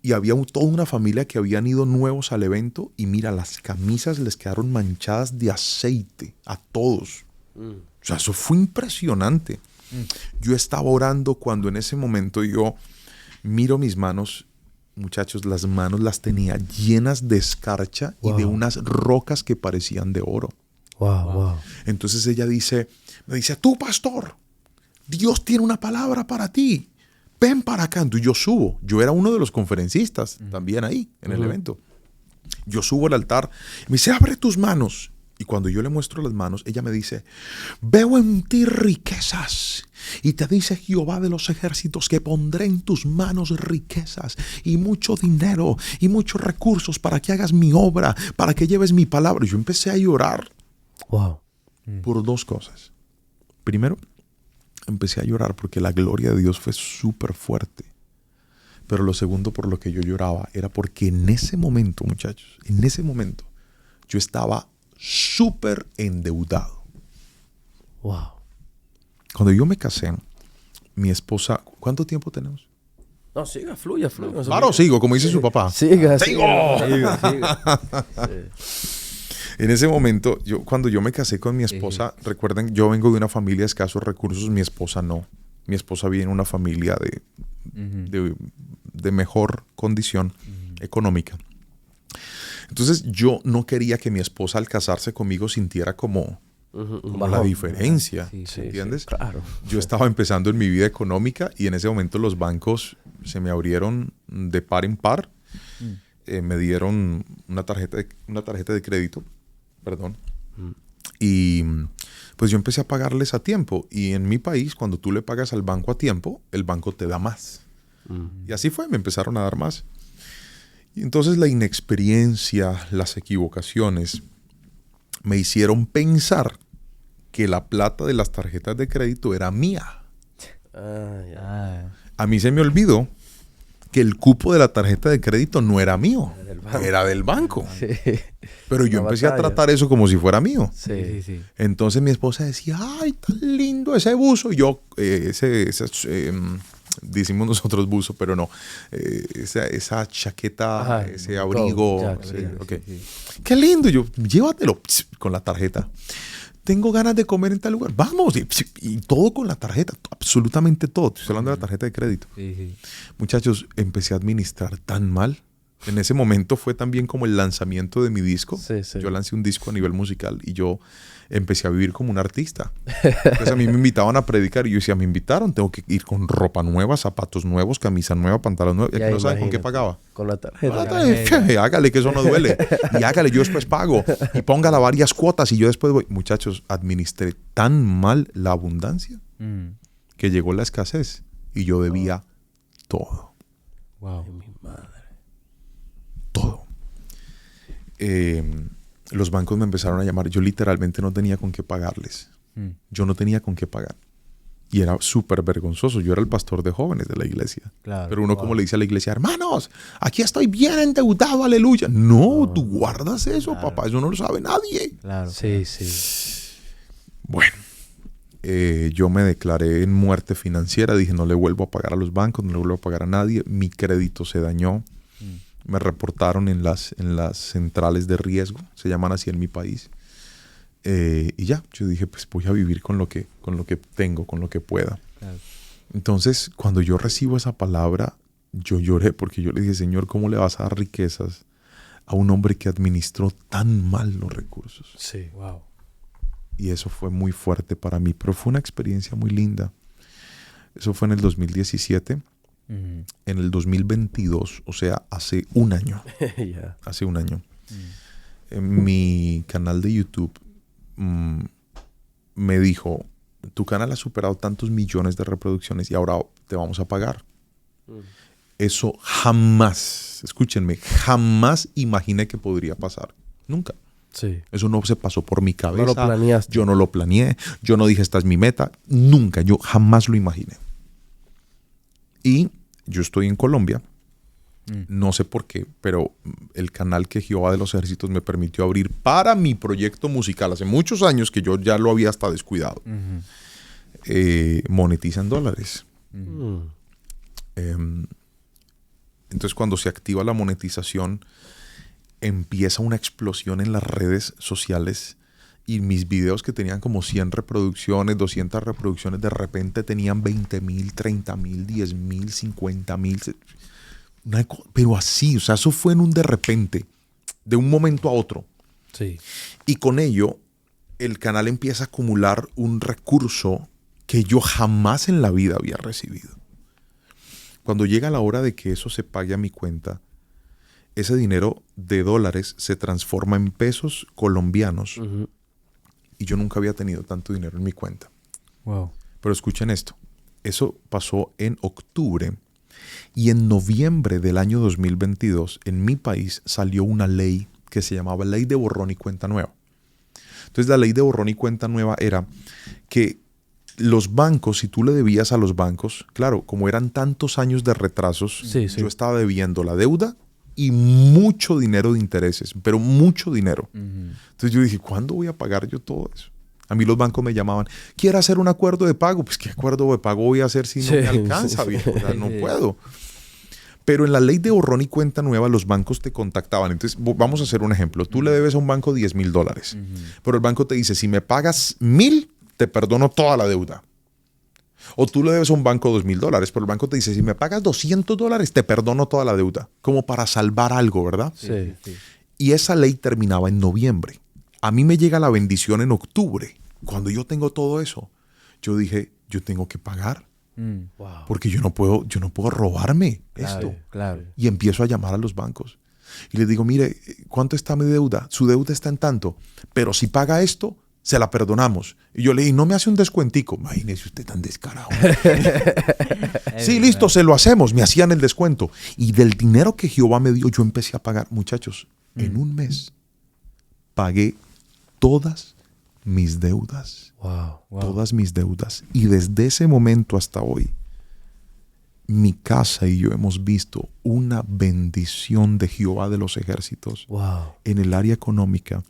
Y había toda una familia que habían ido nuevos al evento, y mira, las camisas les quedaron manchadas de aceite a todos. O sea, eso fue impresionante. Yo estaba orando cuando en ese momento yo miro mis manos. Muchachos, las manos las tenía llenas de escarcha y de unas rocas que parecían de oro. Entonces ella me dice, tú, pastor, Dios tiene una palabra para ti. Ven para acá. Entonces yo subo. Yo era uno de los conferencistas también ahí en el evento. Yo subo al altar. Me dice, abre tus manos. Y cuando yo le muestro las manos, ella me dice, veo en ti riquezas. Y te dice Jehová de los ejércitos que pondré en tus manos riquezas y mucho dinero y muchos recursos para que hagas mi obra, para que lleves mi palabra. Y yo empecé a llorar. Por 2 cosas. Primero, empecé a llorar porque la gloria de Dios fue súper fuerte. Pero lo segundo por lo que yo lloraba era porque en ese momento, muchachos, en ese momento, yo estaba súper endeudado. Cuando yo me casé, mi esposa... ¿Cuánto tiempo tenemos? No, siga, fluya. Claro, sigo, como dice su papá. Siga. En ese momento, cuando yo me casé con mi esposa, recuerden, yo vengo de una familia de escasos recursos, mi esposa no. Mi esposa viene de una familia de mejor condición económica. Entonces, yo no quería que mi esposa al casarse conmigo sintiera como la diferencia, ¿entiendes? Sí, claro. Yo estaba empezando en mi vida económica y en ese momento los bancos se me abrieron de par en par. Me dieron una tarjeta de crédito. Y pues yo empecé a pagarles a tiempo. Y en mi país, cuando tú le pagas al banco a tiempo, el banco te da más. Y así fue, me empezaron a dar más. Y entonces la inexperiencia, las equivocaciones me hicieron pensar que la plata de las tarjetas de crédito era mía. Ah, A mí se me olvidó que el cupo de la tarjeta de crédito no era mío, era del banco. Sí. Pero yo Una empecé a batalla. tratar eso como si fuera mío. Sí. sí. Entonces mi esposa decía, ay, tan lindo ese buzo. Y yo, decimos nosotros buzo, pero no. Esa chaqueta, Ajá, ese abrigo. ya, sí, sí, ok. Qué lindo. Yo, llévatelo con la tarjeta. Tengo ganas de comer en tal lugar. Vamos. Y todo con la tarjeta. Absolutamente todo. Estoy hablando de la tarjeta de crédito. Sí. Muchachos, empecé a administrar tan mal. En ese momento fue también como el lanzamiento de mi disco. Sí, sí. Yo lancé un disco a nivel musical y yo empecé a vivir como un artista. Entonces a mí me invitaban a predicar y yo decía, me invitaron, tengo que ir con ropa nueva, zapatos nuevos, camisa nueva, pantalón nuevo. Y Ya, aquí no saben con qué imagínate. pagaba. Con la tarjeta. Hágale que eso no duele. Y hágale, yo después pago. Y póngala varias cuotas y yo después voy. Muchachos, administré tan mal la abundancia que llegó la escasez y yo debía todo. Wow. Ay, mi madre. Todo. Los bancos me empezaron a llamar. Yo literalmente no tenía con qué pagarles. Yo no tenía con qué pagar. Y era súper vergonzoso. Yo era el pastor de jóvenes de la iglesia. Claro. Pero uno como le dice a la iglesia, hermanos, aquí estoy bien endeudado, aleluya. No, tú guardas eso, papá. Eso no lo sabe nadie. Claro. Sí, sí. Bueno, yo me declaré en muerte financiera. Dije, no le vuelvo a pagar a los bancos, no le vuelvo a pagar a nadie. Mi crédito se dañó. Me reportaron en las centrales de riesgo, se llaman así en mi país. Y ya, yo dije, pues voy a vivir con lo que tengo, con lo que pueda. Claro. Entonces, cuando yo recibo esa palabra, yo lloré porque yo le dije, Señor, ¿cómo le vas a dar riquezas a un hombre que administró tan mal los recursos? Sí. Wow. Y eso fue muy fuerte para mí, pero fue una experiencia muy linda. Eso fue en el 2017. En el 2022, o sea, hace un año. Ya. Hace un año. En mi canal de YouTube me dijo, tu canal ha superado tantos millones de reproducciones y ahora te vamos a pagar. Eso jamás, escúchenme, jamás imaginé que podría pasar. Nunca. Sí. Eso no se pasó por mi cabeza. No lo planeaste. Yo no lo planeé. Yo no dije, esta es mi meta. Nunca. Yo jamás lo imaginé. Y yo estoy en Colombia. No sé por qué, pero el canal que Jehová de los Ejércitos me permitió abrir para mi proyecto musical hace muchos años, que yo ya lo había hasta descuidado, monetiza en dólares. Entonces, cuando se activa la monetización, empieza una explosión en las redes sociales y mis videos que tenían como 100 reproducciones, 200 reproducciones, de repente tenían 20,000, 30,000, 10,000, 50,000. Pero así, o sea, eso fue en un de repente, de un momento a otro. Sí. Y con ello, el canal empieza a acumular un recurso que yo jamás en la vida había recibido. Cuando llega la hora de que eso se pague a mi cuenta, ese dinero de dólares se transforma en pesos colombianos. Y yo nunca había tenido tanto dinero en mi cuenta. Wow. Pero escuchen esto. Eso pasó en octubre. Y en noviembre del año 2022, en mi país salió una ley que se llamaba Ley de Borrón y Cuenta Nueva. Entonces, la Ley de Borrón y Cuenta Nueva era que los bancos, si tú le debías a los bancos, claro, como eran tantos años de retrasos, Sí, sí. yo estaba debiendo la deuda y mucho dinero de intereses, pero mucho dinero. Entonces yo dije, ¿cuándo voy a pagar yo todo eso? A mí los bancos me llamaban, ¿quiere hacer un acuerdo de pago? Pues ¿qué acuerdo de pago voy a hacer si no me alcanza, viejo? O sea, no puedo. Pero en la Ley de Borrón y Cuenta Nueva, los bancos te contactaban. Entonces, vamos a hacer un ejemplo. Tú le debes a un banco $10,000. Pero el banco te dice, si me pagas 1,000, te perdono toda la deuda. O tú le debes a un banco $2,000, pero el banco te dice, si me pagas $200, te perdono toda la deuda. Como para salvar algo, ¿verdad? Sí. Y esa ley terminaba en noviembre. A mí me llega la bendición en octubre. Cuando yo tengo todo eso, yo dije, yo tengo que pagar. Wow. Porque yo no puedo robarme esto. Claro. Y empiezo a llamar a los bancos. Y les digo, mire, ¿cuánto está mi deuda? Su deuda está en tanto. Pero si paga esto, se la perdonamos. Y yo le dije, no me hace un descuentico. Imagínese usted tan descarado. Sí, listo, se lo hacemos. Me hacían el descuento. Y del dinero que Jehová me dio, yo empecé a pagar. Muchachos, en un mes pagué todas mis deudas. Wow. Todas mis deudas. Y desde ese momento hasta hoy, mi casa y yo hemos visto una bendición de Jehová de los ejércitos en el área económica.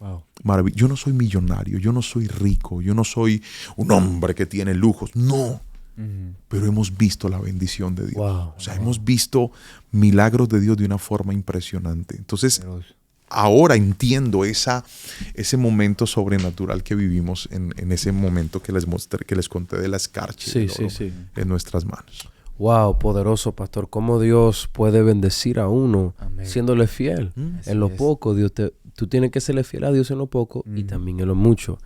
Yo no soy millonario, yo no soy rico, yo no soy un hombre que tiene lujos, no. Pero hemos visto la bendición de Dios. O sea, hemos visto milagros de Dios de una forma impresionante. Entonces, ahora entiendo ese momento sobrenatural que vivimos en ese momento que les mostré, que les conté de la escarcha en nuestras manos. Wow, poderoso pastor, cómo Dios puede bendecir a uno siéndole fiel. En lo poco, tú tienes que serle fiel a Dios en lo poco y también en lo mucho.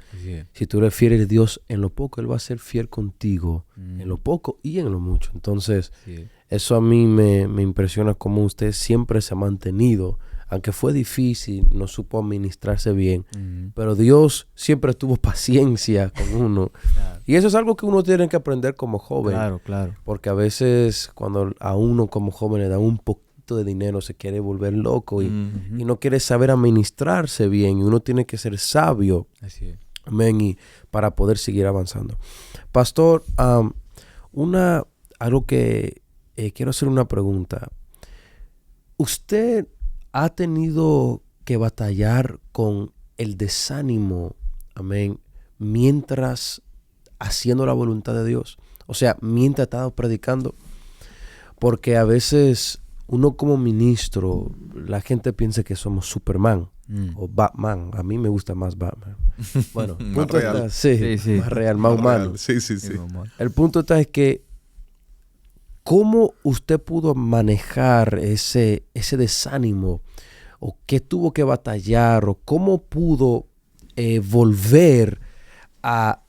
Si tú eres fiel a Dios en lo poco, Él va a ser fiel contigo en lo poco y en lo mucho. Entonces, eso a mí me impresiona cómo usted siempre se ha mantenido. Aunque fue difícil, no supo administrarse bien, pero Dios siempre tuvo paciencia con uno. Y eso es algo que uno tiene que aprender como joven. Claro. Porque a veces cuando a uno como joven le dan un poquito de dinero se quiere volver loco y no quiere saber administrarse bien. Y uno tiene que ser sabio. Así es. Amén. Y para poder seguir avanzando. Pastor, algo que quiero hacer una pregunta. ¿Usted ha tenido que batallar con el desánimo, amén, mientras haciendo la voluntad de Dios? O sea, mientras estaba predicando. Porque a veces uno como ministro, la gente piensa que somos Superman o Batman. A mí me gusta más Batman. Bueno, más real. Más real, más humano. Sí. El punto está es que ¿cómo usted pudo manejar ese desánimo? ¿O qué tuvo que batallar? ¿O cómo pudo volver a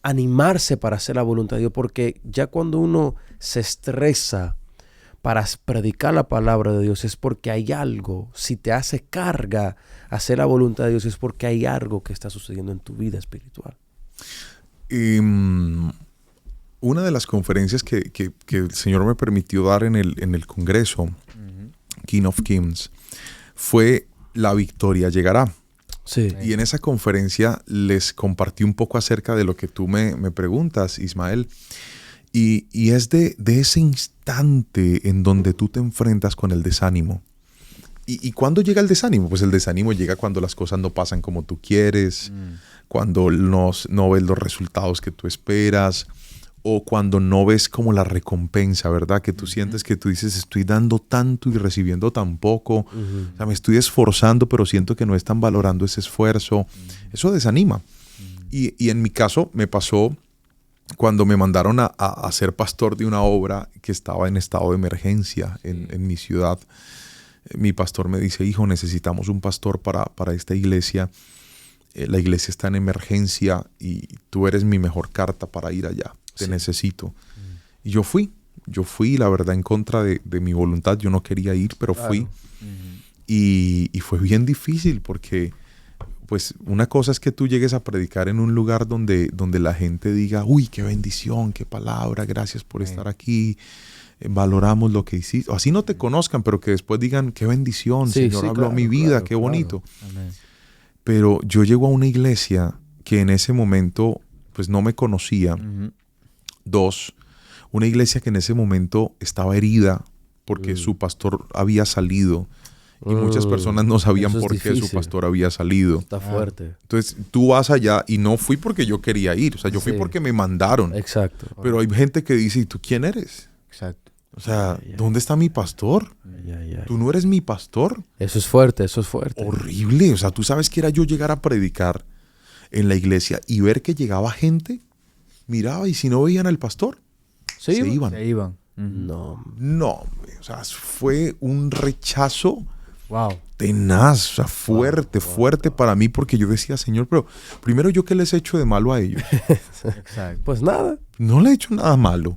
animarse para hacer la voluntad de Dios? Porque ya cuando uno se estresa para predicar la palabra de Dios es porque hay algo. Si te hace carga hacer la voluntad de Dios es porque hay algo que está sucediendo en tu vida espiritual. Una de las conferencias que el Señor me permitió dar en el Congreso, King of Kings, fue La victoria llegará. Sí. Y en esa conferencia les compartí un poco acerca de lo que tú me preguntas, Ismael. Y es de ese instante en donde tú te enfrentas con el desánimo. ¿Y cuándo llega el desánimo? Pues el desánimo llega cuando las cosas no pasan como tú quieres, cuando no ves los resultados que tú esperas, o cuando no ves como la recompensa, ¿verdad? Que tú sientes que tú dices, estoy dando tanto y recibiendo tan poco. O sea, me estoy esforzando, pero siento que no están valorando ese esfuerzo. Eso desanima. Y en mi caso me pasó cuando me mandaron a ser pastor de una obra que estaba en estado de emergencia en mi ciudad. Mi pastor me dice, hijo, necesitamos un pastor para esta iglesia. La iglesia está en emergencia y tú eres mi mejor carta para ir allá. Te necesito. Y yo fui, la verdad, en contra de mi voluntad. Yo no quería ir, pero fui. Y fue bien difícil porque, pues, una cosa es que tú llegues a predicar en un lugar donde la gente diga, uy, qué bendición, qué palabra, gracias por estar aquí, valoramos lo que hiciste. O así no te conozcan, pero que después digan, qué bendición, Señor, habló a mi vida, qué bonito. Amén. Pero yo llego a una iglesia que en ese momento, pues, no me conocía. Dos, una iglesia que en ese momento estaba herida porque su pastor había salido y muchas personas no sabían por qué su pastor había salido. Está fuerte. Entonces tú vas allá y no fui porque yo quería ir, o sea, yo fui porque me mandaron. Exacto. Pero hay gente que dice, ¿y tú quién eres? Exacto. O sea, ¿dónde está mi pastor? ¿Tú no eres mi pastor? Eso es fuerte, eso es fuerte. Horrible. O sea, tú sabes que era yo llegar a predicar en la iglesia y ver que llegaba gente, miraba y si no veían al pastor, se iban. Se iban. No. No, o sea, fue un rechazo Wow. tenaz, o sea, fuerte para mí porque yo decía, Señor, pero primero yo qué les he hecho de malo a ellos. Exacto. Pues nada. No le he hecho nada malo.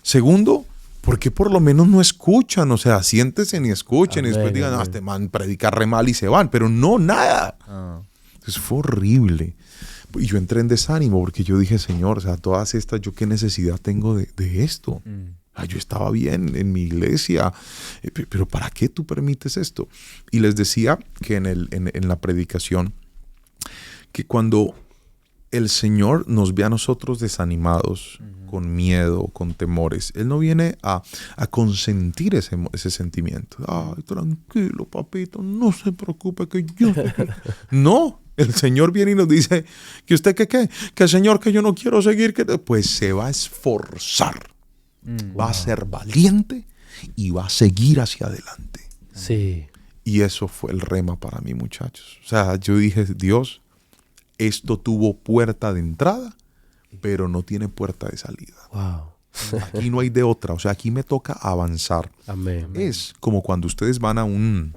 Segundo, ¿por qué por lo menos no escuchan? O sea, siéntense y escuchen y después digan, este man predica re mal y se van. Pero no, nada. Entonces fue horrible. Y yo entré en desánimo porque yo dije, Señor, o sea, todas estas, ¿yo qué necesidad tengo de esto? Yo estaba bien en mi iglesia, pero ¿para qué tú permites esto? Y les decía que en la predicación, que cuando el Señor nos ve a nosotros desanimados, con miedo, con temores, Él no viene a consentir ese sentimiento. Ay, tranquilo, papito, no se preocupe que yo... No, el Señor viene y nos dice, ¿que usted qué? Que Señor, que yo no quiero seguir. Pues se va a esforzar, va a ser valiente y va a seguir hacia adelante. Sí. Y eso fue el rema para mí, muchachos. O sea, yo dije, Dios, esto tuvo puerta de entrada, pero no tiene puerta de salida. Wow. Aquí no hay de otra. O sea, aquí me toca avanzar. Amén. Es como cuando ustedes van a un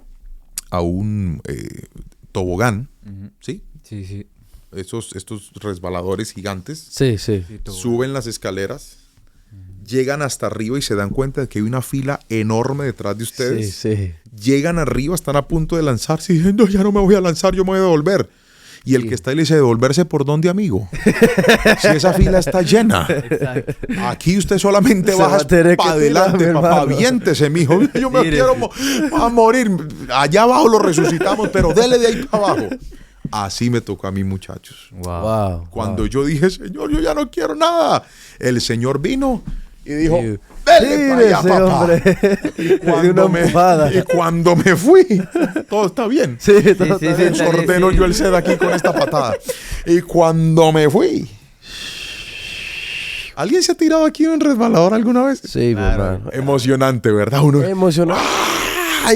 tobogán, ¿sí? Sí, sí. Estos resbaladores gigantes. Sí, sí. Suben las escaleras, llegan hasta arriba y se dan cuenta de que hay una fila enorme detrás de ustedes. Sí, sí. Llegan arriba, están a punto de lanzarse y dicen, no, ya no me voy a lanzar, yo me voy a devolver. Y el que está ahí le dice, ¿devolverse por dónde, amigo? Si esa fila está llena. Exacto. Aquí usted solamente Se baja va a tener para que tirar, adelante, mi papá. hermano. Aviéntese, mijo. Yo me quiero a morir. Allá abajo lo resucitamos, pero dele de ahí para abajo. Así me tocó a mí, muchachos. Wow. Cuando yo dije, Señor, yo ya no quiero nada, el Señor vino y dijo, Sí. dele para allá, Tírese, papá. hombre. Y cuando me fui, todo está bien. Sí, todo sí, está sí, bien. sí. Ordeno yo el sed aquí con esta patada. Y cuando me fui, ¿alguien se ha tirado aquí en un resbalador alguna vez? Sí, mi Claro. hermano. Emocionante, ¿verdad? Uno, Emocionante.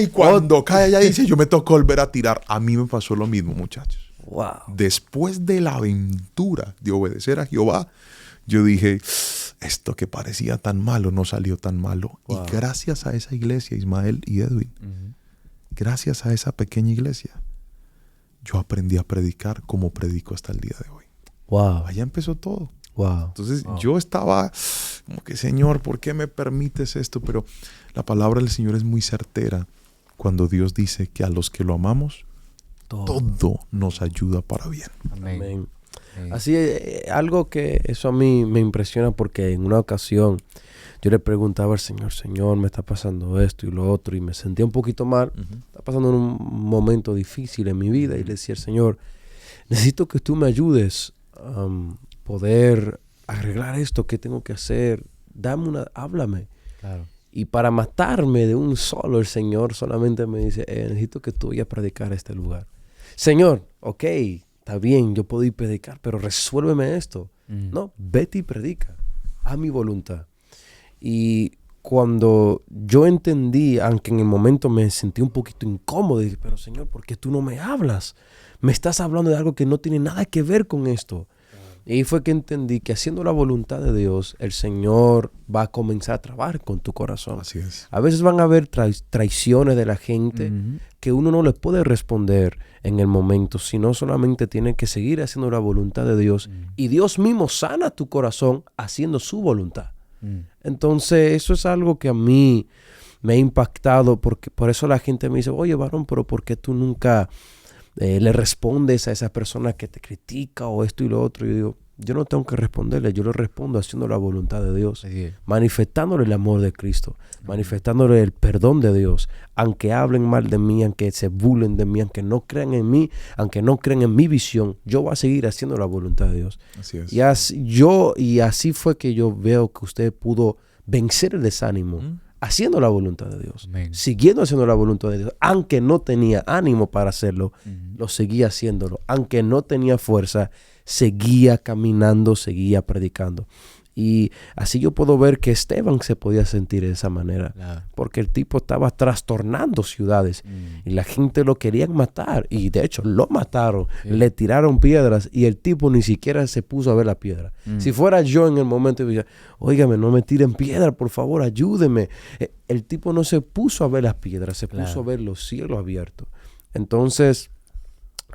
y cuando cae allá dice, yo me tocó volver a tirar. A mí me pasó lo mismo, muchachos. Wow. Después de la aventura de obedecer a Jehová, yo dije, esto que parecía tan malo no salió tan malo. Wow. Y gracias a esa iglesia, Ismael y Edwin, gracias a esa pequeña iglesia, yo aprendí a predicar como predico hasta el día de hoy. Wow. Allá empezó todo. Wow. Entonces yo estaba como que, Señor, ¿por qué me permites esto? Pero la palabra del Señor es muy certera cuando Dios dice que a los que lo amamos, todo nos ayuda para bien. Amén. Amén. Sí. Así, algo que eso a mí me impresiona porque en una ocasión yo le preguntaba al Señor, Señor, me está pasando esto y lo otro, y me sentía un poquito mal. Está pasando un momento difícil en mi vida y le decía al Señor, necesito que tú me ayudes a poder arreglar esto, ¿qué tengo que hacer? Háblame. Claro. Y para matarme de un solo, el Señor solamente me dice, necesito que tú vayas a predicar a este lugar. Señor, ok, está bien, yo puedo ir a predicar, pero resuélveme esto. No, vete y predica. A mi voluntad. Y cuando yo entendí, aunque en el momento me sentí un poquito incómodo, dije, pero Señor, ¿por qué tú no me hablas? Me estás hablando de algo que no tiene nada que ver con esto. Y ahí fue que entendí que haciendo la voluntad de Dios, el Señor va a comenzar a trabajar con tu corazón. Así es. A veces van a haber traiciones de la gente que uno no le puede responder en el momento, sino solamente tiene que seguir haciendo la voluntad de Dios. Y Dios mismo sana tu corazón haciendo su voluntad. Entonces, eso es algo que a mí me ha impactado, porque por eso la gente me dice, oye, varón, pero ¿por qué tú nunca le respondes a esa persona que te critica o esto y lo otro? Y yo digo, yo no tengo que responderle, yo le respondo haciendo la voluntad de Dios, manifestándole el amor de Cristo, manifestándole el perdón de Dios, aunque hablen mal de mí, aunque se burlen de mí, aunque no crean en mí, aunque no crean en mi visión, yo voy a seguir haciendo la voluntad de Dios. Así es. Y así fue que yo veo que usted pudo vencer el desánimo haciendo la voluntad de Dios, Amén. siguiendo haciendo la voluntad de Dios, aunque no tenía ánimo para hacerlo, lo seguía haciéndolo, aunque no tenía fuerza, seguía caminando, seguía predicando. Y así yo puedo ver que Esteban se podía sentir de esa manera, Claro. porque el tipo estaba trastornando ciudades y la gente lo querían matar, y de hecho lo mataron, le tiraron piedras y el tipo ni siquiera se puso a ver la piedra. Si fuera yo en el momento, yo diría, óigame, no me tiren piedra, por favor, ayúdeme. El tipo no se puso a ver las piedras, se puso a ver los cielos abiertos. Entonces,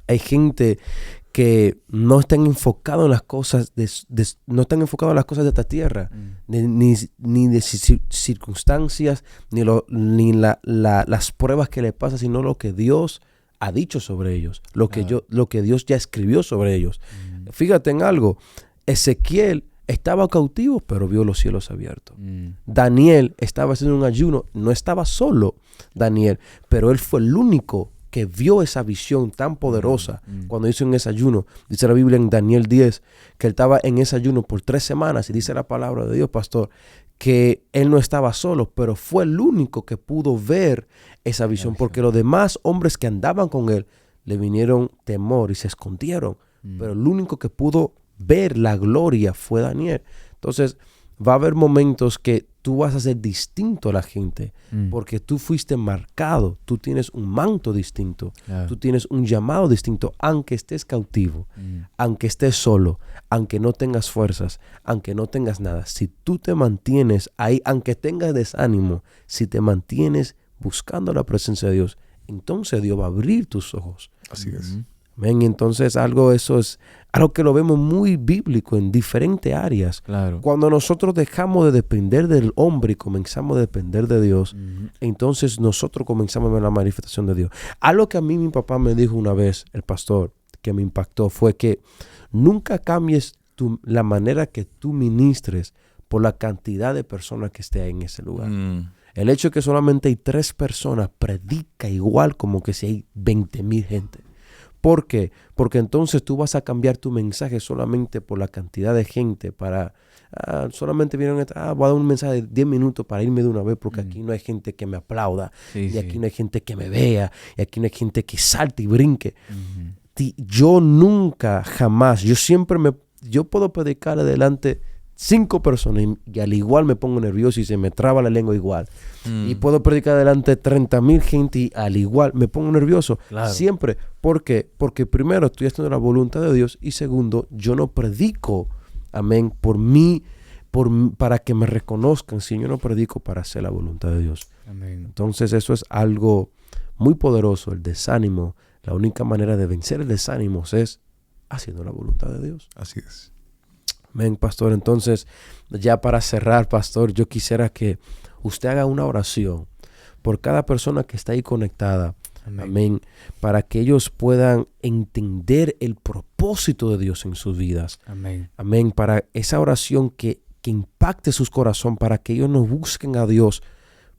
hay gente que no están enfocados en las cosas no están enfocados en las cosas de esta tierra, ni de circunstancias, ni las pruebas que le pasan, sino lo que Dios ha dicho sobre ellos, lo que Dios ya escribió sobre ellos. Fíjate en algo, Ezequiel estaba cautivo, pero vio los cielos abiertos. Daniel estaba haciendo un ayuno, no estaba solo Daniel, pero él fue el único que vio esa visión tan poderosa cuando hizo un ayuno. Dice la Biblia en Daniel 10 que él estaba en ese ayuno por 3 semanas y dice la palabra de Dios, pastor, que él no estaba solo, pero fue el único que pudo ver esa visión, porque los demás hombres que andaban con él le vinieron temor y se escondieron, pero el único que pudo ver la gloria fue Daniel. Entonces va a haber momentos que tú vas a ser distinto a la gente, porque tú fuiste marcado, tú tienes un manto distinto, tú tienes un llamado distinto, aunque estés cautivo, aunque estés solo, aunque no tengas fuerzas, aunque no tengas nada. Si tú te mantienes ahí, aunque tengas desánimo, si te mantienes buscando la presencia de Dios, entonces Dios va a abrir tus ojos. Así es. Amén. Entonces eso es algo que lo vemos muy bíblico en diferentes áreas. Claro. Cuando nosotros dejamos de depender del hombre y comenzamos a depender de Dios, entonces nosotros comenzamos a ver la manifestación de Dios. Algo que a mí mi papá me dijo una vez, el pastor, que me impactó, fue que nunca cambies la manera que tú ministres por la cantidad de personas que esté en ese lugar. El hecho de que solamente hay 3 personas predica igual como que si hay 20,000 gente. ¿Por qué? Porque entonces tú vas a cambiar tu mensaje solamente por la cantidad de gente para... solamente vieron, voy a dar un mensaje de 10 minutos para irme de una vez porque aquí no hay gente que me aplauda y aquí no hay gente que me vea y aquí no hay gente que salte y brinque. Yo nunca, jamás, yo puedo predicar adelante 5 personas y al igual me pongo nervioso y se me traba la lengua igual. Y puedo predicar delante 30,000 gente y al igual me pongo nervioso. Claro. Siempre. ¿Por qué? Porque primero estoy haciendo la voluntad de Dios y segundo, yo no predico, amén, por mí, para que me reconozcan, si yo no predico para hacer la voluntad de Dios. Amén. Entonces eso es algo muy poderoso, el desánimo. La única manera de vencer el desánimo es haciendo la voluntad de Dios. Así es. Amén, pastor. Entonces, ya para cerrar, pastor, yo quisiera que usted haga una oración por cada persona que está ahí conectada. Amén. Para que ellos puedan entender el propósito de Dios en sus vidas. Amén. Amén. Para esa oración que impacte sus corazones, para que ellos no busquen a Dios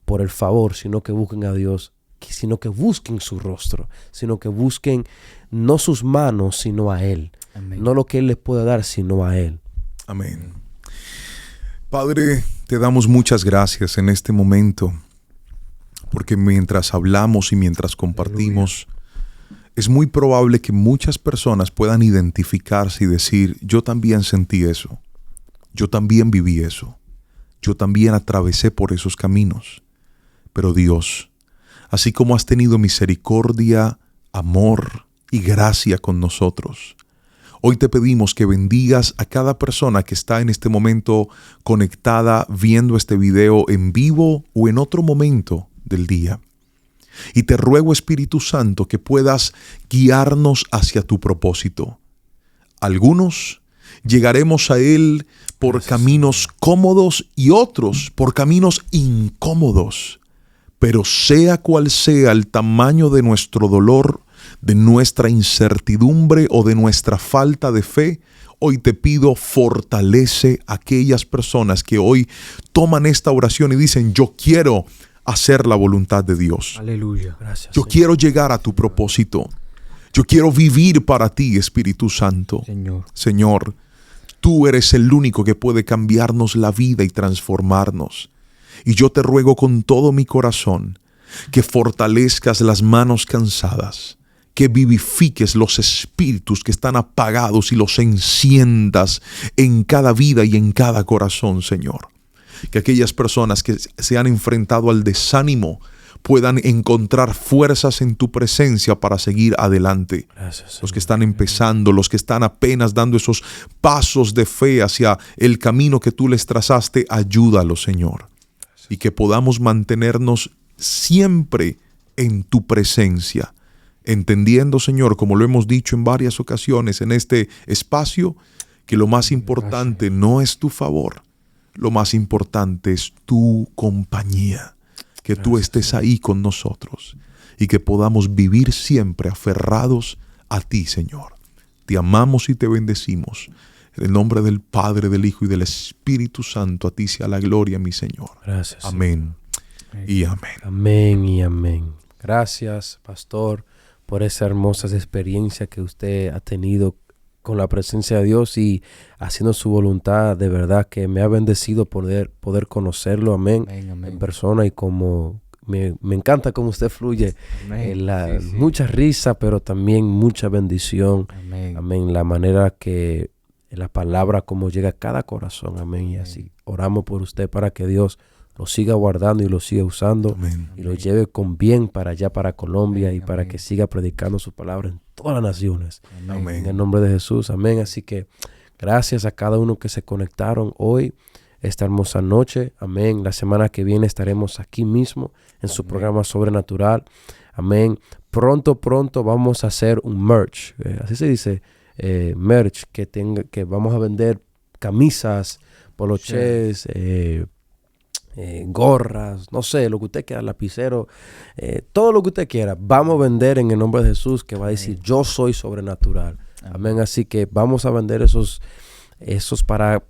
por el favor, sino que busquen a Dios, sino que busquen su rostro, sino que busquen no sus manos, sino a Él. Amén. No lo que Él les puede dar, sino a Él. Amén. Padre, te damos muchas gracias en este momento, porque mientras hablamos y mientras compartimos, es muy probable que muchas personas puedan identificarse y decir, yo también sentí eso, yo también viví eso, yo también atravesé por esos caminos. Pero Dios, así como has tenido misericordia, amor y gracia con nosotros, hoy te pedimos que bendigas a cada persona que está en este momento conectada, viendo este video en vivo o en otro momento del día. Y te ruego, Espíritu Santo, que puedas guiarnos hacia tu propósito. Algunos llegaremos a Él por caminos cómodos y otros por caminos incómodos. Pero sea cual sea el tamaño de nuestro dolor, de nuestra incertidumbre o de nuestra falta de fe, hoy te pido, fortalece a aquellas personas que hoy toman esta oración y dicen, yo quiero hacer la voluntad de Dios. Aleluya. Gracias, yo Señor. Quiero llegar a tu propósito. Yo quiero vivir para ti, Espíritu Santo. Señor, tú eres el único que puede cambiarnos la vida y transformarnos. Y yo te ruego con todo mi corazón que fortalezcas las manos cansadas, que vivifiques los espíritus que están apagados y los enciendas en cada vida y en cada corazón, Señor. Que aquellas personas que se han enfrentado al desánimo puedan encontrar fuerzas en tu presencia para seguir adelante. Gracias, los que están empezando, los que están apenas dando esos pasos de fe hacia el camino que tú les trazaste, ayúdalos, Señor. Gracias. Y que podamos mantenernos siempre en tu presencia, entendiendo, Señor, como lo hemos dicho en varias ocasiones en este espacio, que lo más importante no es tu favor, lo más importante es tu compañía, que tú estés ahí con nosotros y que podamos vivir siempre aferrados a ti, Señor. Te amamos y te bendecimos. En el nombre del Padre, del Hijo y del Espíritu Santo, a ti sea la gloria, mi Señor. Gracias. Amén y amén. Amén y amén. Gracias, pastor, por esa hermosa experiencia que usted ha tenido con la presencia de Dios y haciendo su voluntad. De verdad que me ha bendecido poder conocerlo, amén, en persona, y como me encanta cómo usted fluye. Mucha risa, pero también mucha bendición. Amén. La manera que la palabra como llega a cada corazón. Amén. Y así oramos por usted para que Dios lo siga guardando y lo siga usando. Amén. Y lo lleve con bien para allá, para Colombia, y para que siga predicando su palabra en todas las naciones. Amén. En el nombre de Jesús. Amén. Así que gracias a cada uno que se conectaron hoy, esta hermosa noche. Amén. La semana que viene estaremos aquí mismo en su programa Sobrenatural. Amén. Pronto vamos a hacer un merch. Así se dice, merch, que vamos a vender camisas, poloches, gorras, no sé, lo que usted quiera, lapicero, todo lo que usted quiera, vamos a vender en el nombre de Jesús, que va a decir yo soy sobrenatural. Amén. Así que vamos a vender esos para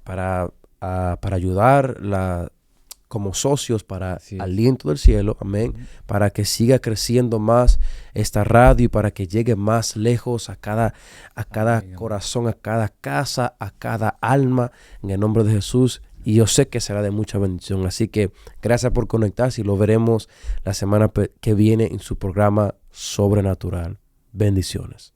ayudar como socios para Aliento del Cielo. Amén. Para que siga creciendo más esta radio y para que llegue más lejos a cada corazón, a cada casa, a cada alma, en el nombre de Jesús. Y yo sé que será de mucha bendición. Así que gracias por conectarse y lo veremos la semana que viene en su programa Sobrenatural. Bendiciones.